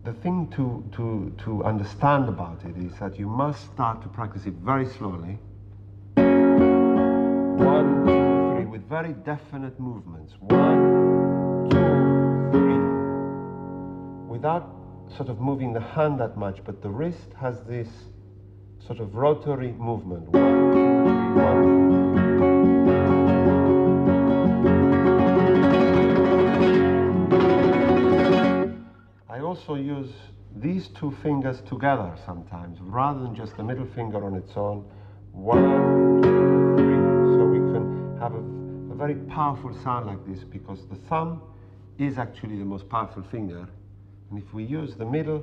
the thing to understand about it is that you must start to practice it very slowly. 1, 2, 3, with very definite movements. 1, 2, 3, without sort of moving the hand that much, but the wrist has this sort of rotary movement. 1, 2, 3, 1. I also use these 2 fingers together sometimes, rather than just the middle finger on its own. 1, 2, 3. So we can have a very powerful sound like this, because the thumb is actually the most powerful finger. And if we use the middle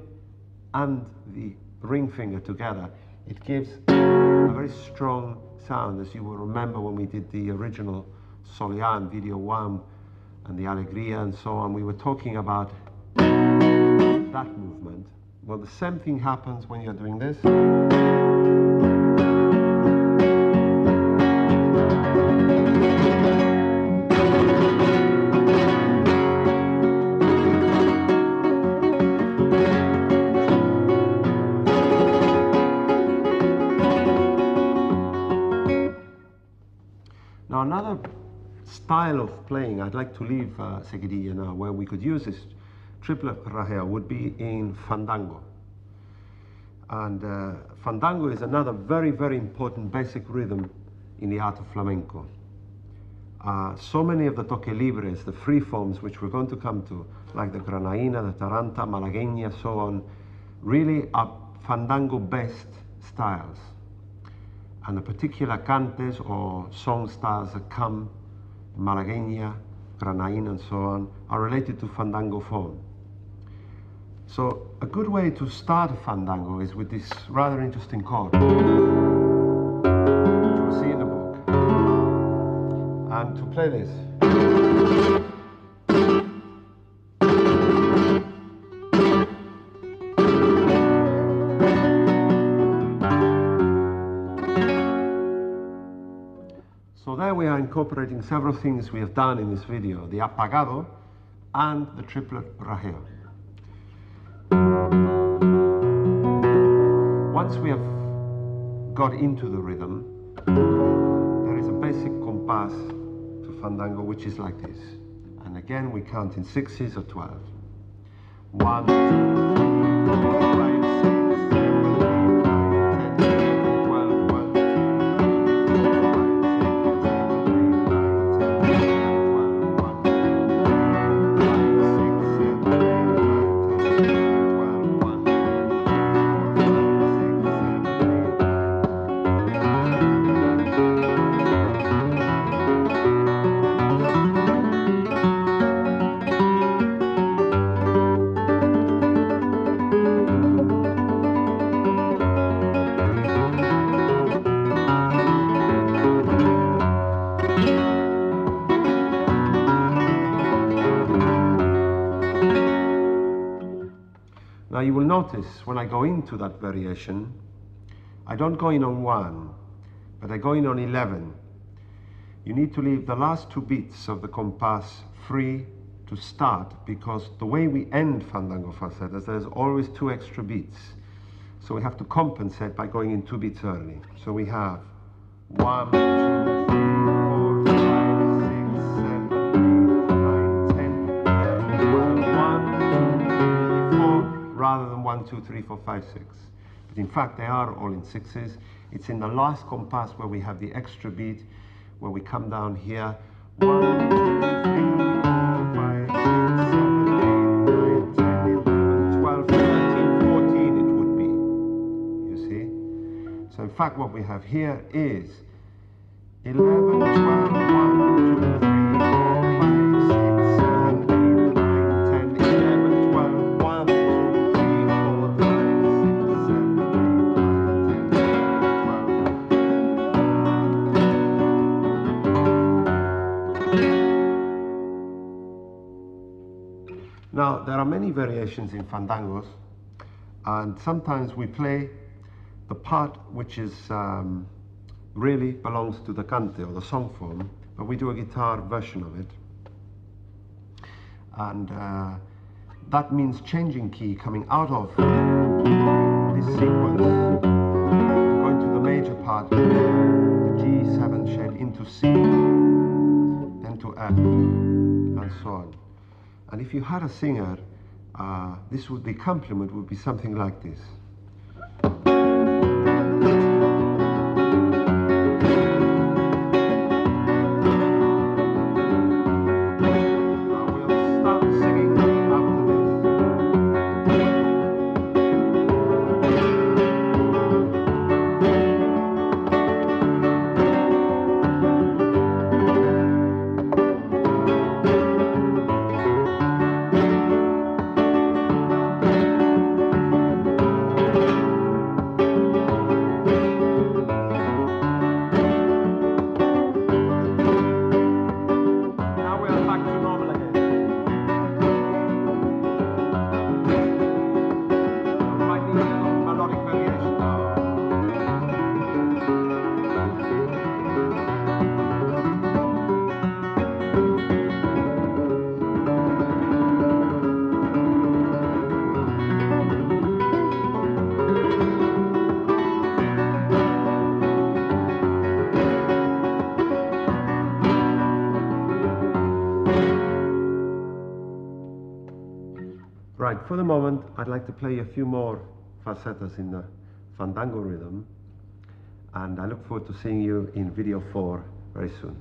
and the ring finger together, it gives a very strong sound, as you will remember when we did the original Soleá in video 1 and the Alegría and so on. We were talking about that movement. Well, the same thing happens when you're doing this. Now another style of playing, I'd like to leave seguidilla now, where we could use this triplet rajeo, would be in fandango. And fandango is another very, very important basic rhythm in the art of flamenco. So many of the toque libres, the free forms, which we're going to come to, like the granaína, the taranta, malagueña, so on, really are fandango-based styles. And the particular cantes or song styles that come, malagueña, granaína, and so on, are related to fandango form. So a good way to start a fandango is with this rather interesting chord, which you'll see in the book. And to play this, we are incorporating several things we have done in this video, the apagado and the triplet rajeo. Once we have got into the rhythm, there is a basic compass to fandango which is like this. And again we count in 6s or 12. 1, 2, 3, 4, 5, 6, 7, 8, 9, 10, 11, 12, 1, 2, 3, 4, 5, 6, 7, 8, 9, 10, 11, 12, 1, 2, 3, 4, 5, 6, 7, 8, 9, 10, 11, Now you will notice when I go into that variation, I don't go in on 1, but I go in on 11. You need to leave the last 2 beats of the compass free to start, because the way we end fandango falsettas, there's always 2 extra beats. So we have to compensate by going in 2 beats early. So we have 1, 2, 3, 4, 5, 6, 7, 8, 9, 10, 11, 12, 1, 2, 3, 4, rather than 1, 2, 3, 4, 5, 6. But in fact, they are all in 6s. It's in the last compass where we have the extra beat, where we come down here. 1, 2, 3, 4, 5, 6, 7, 8, 9, 10, 11, 12, 13, 14 it would be. You see? So in fact, what we have here is 11, 12, 1, 2, 3, 4, 5, 6, 7, 8, 9, 10, 11, 12, 1, 2, 3, 4, 5, 6, 7, 8, 9, 10, 11, 12. Now, there are many variations in fandangos, and sometimes we play the part which is really belongs to the cante or the song form, but we do a guitar version of it. And that means changing key, coming out of this sequence, and going to the major part, the G7 shade into C, then to F, and so on. And if you had a singer, this would be complement would be something like this. Right, for the moment, I'd like to play a few more falsettas in the fandango rhythm, and I look forward to seeing you in video 4 very soon.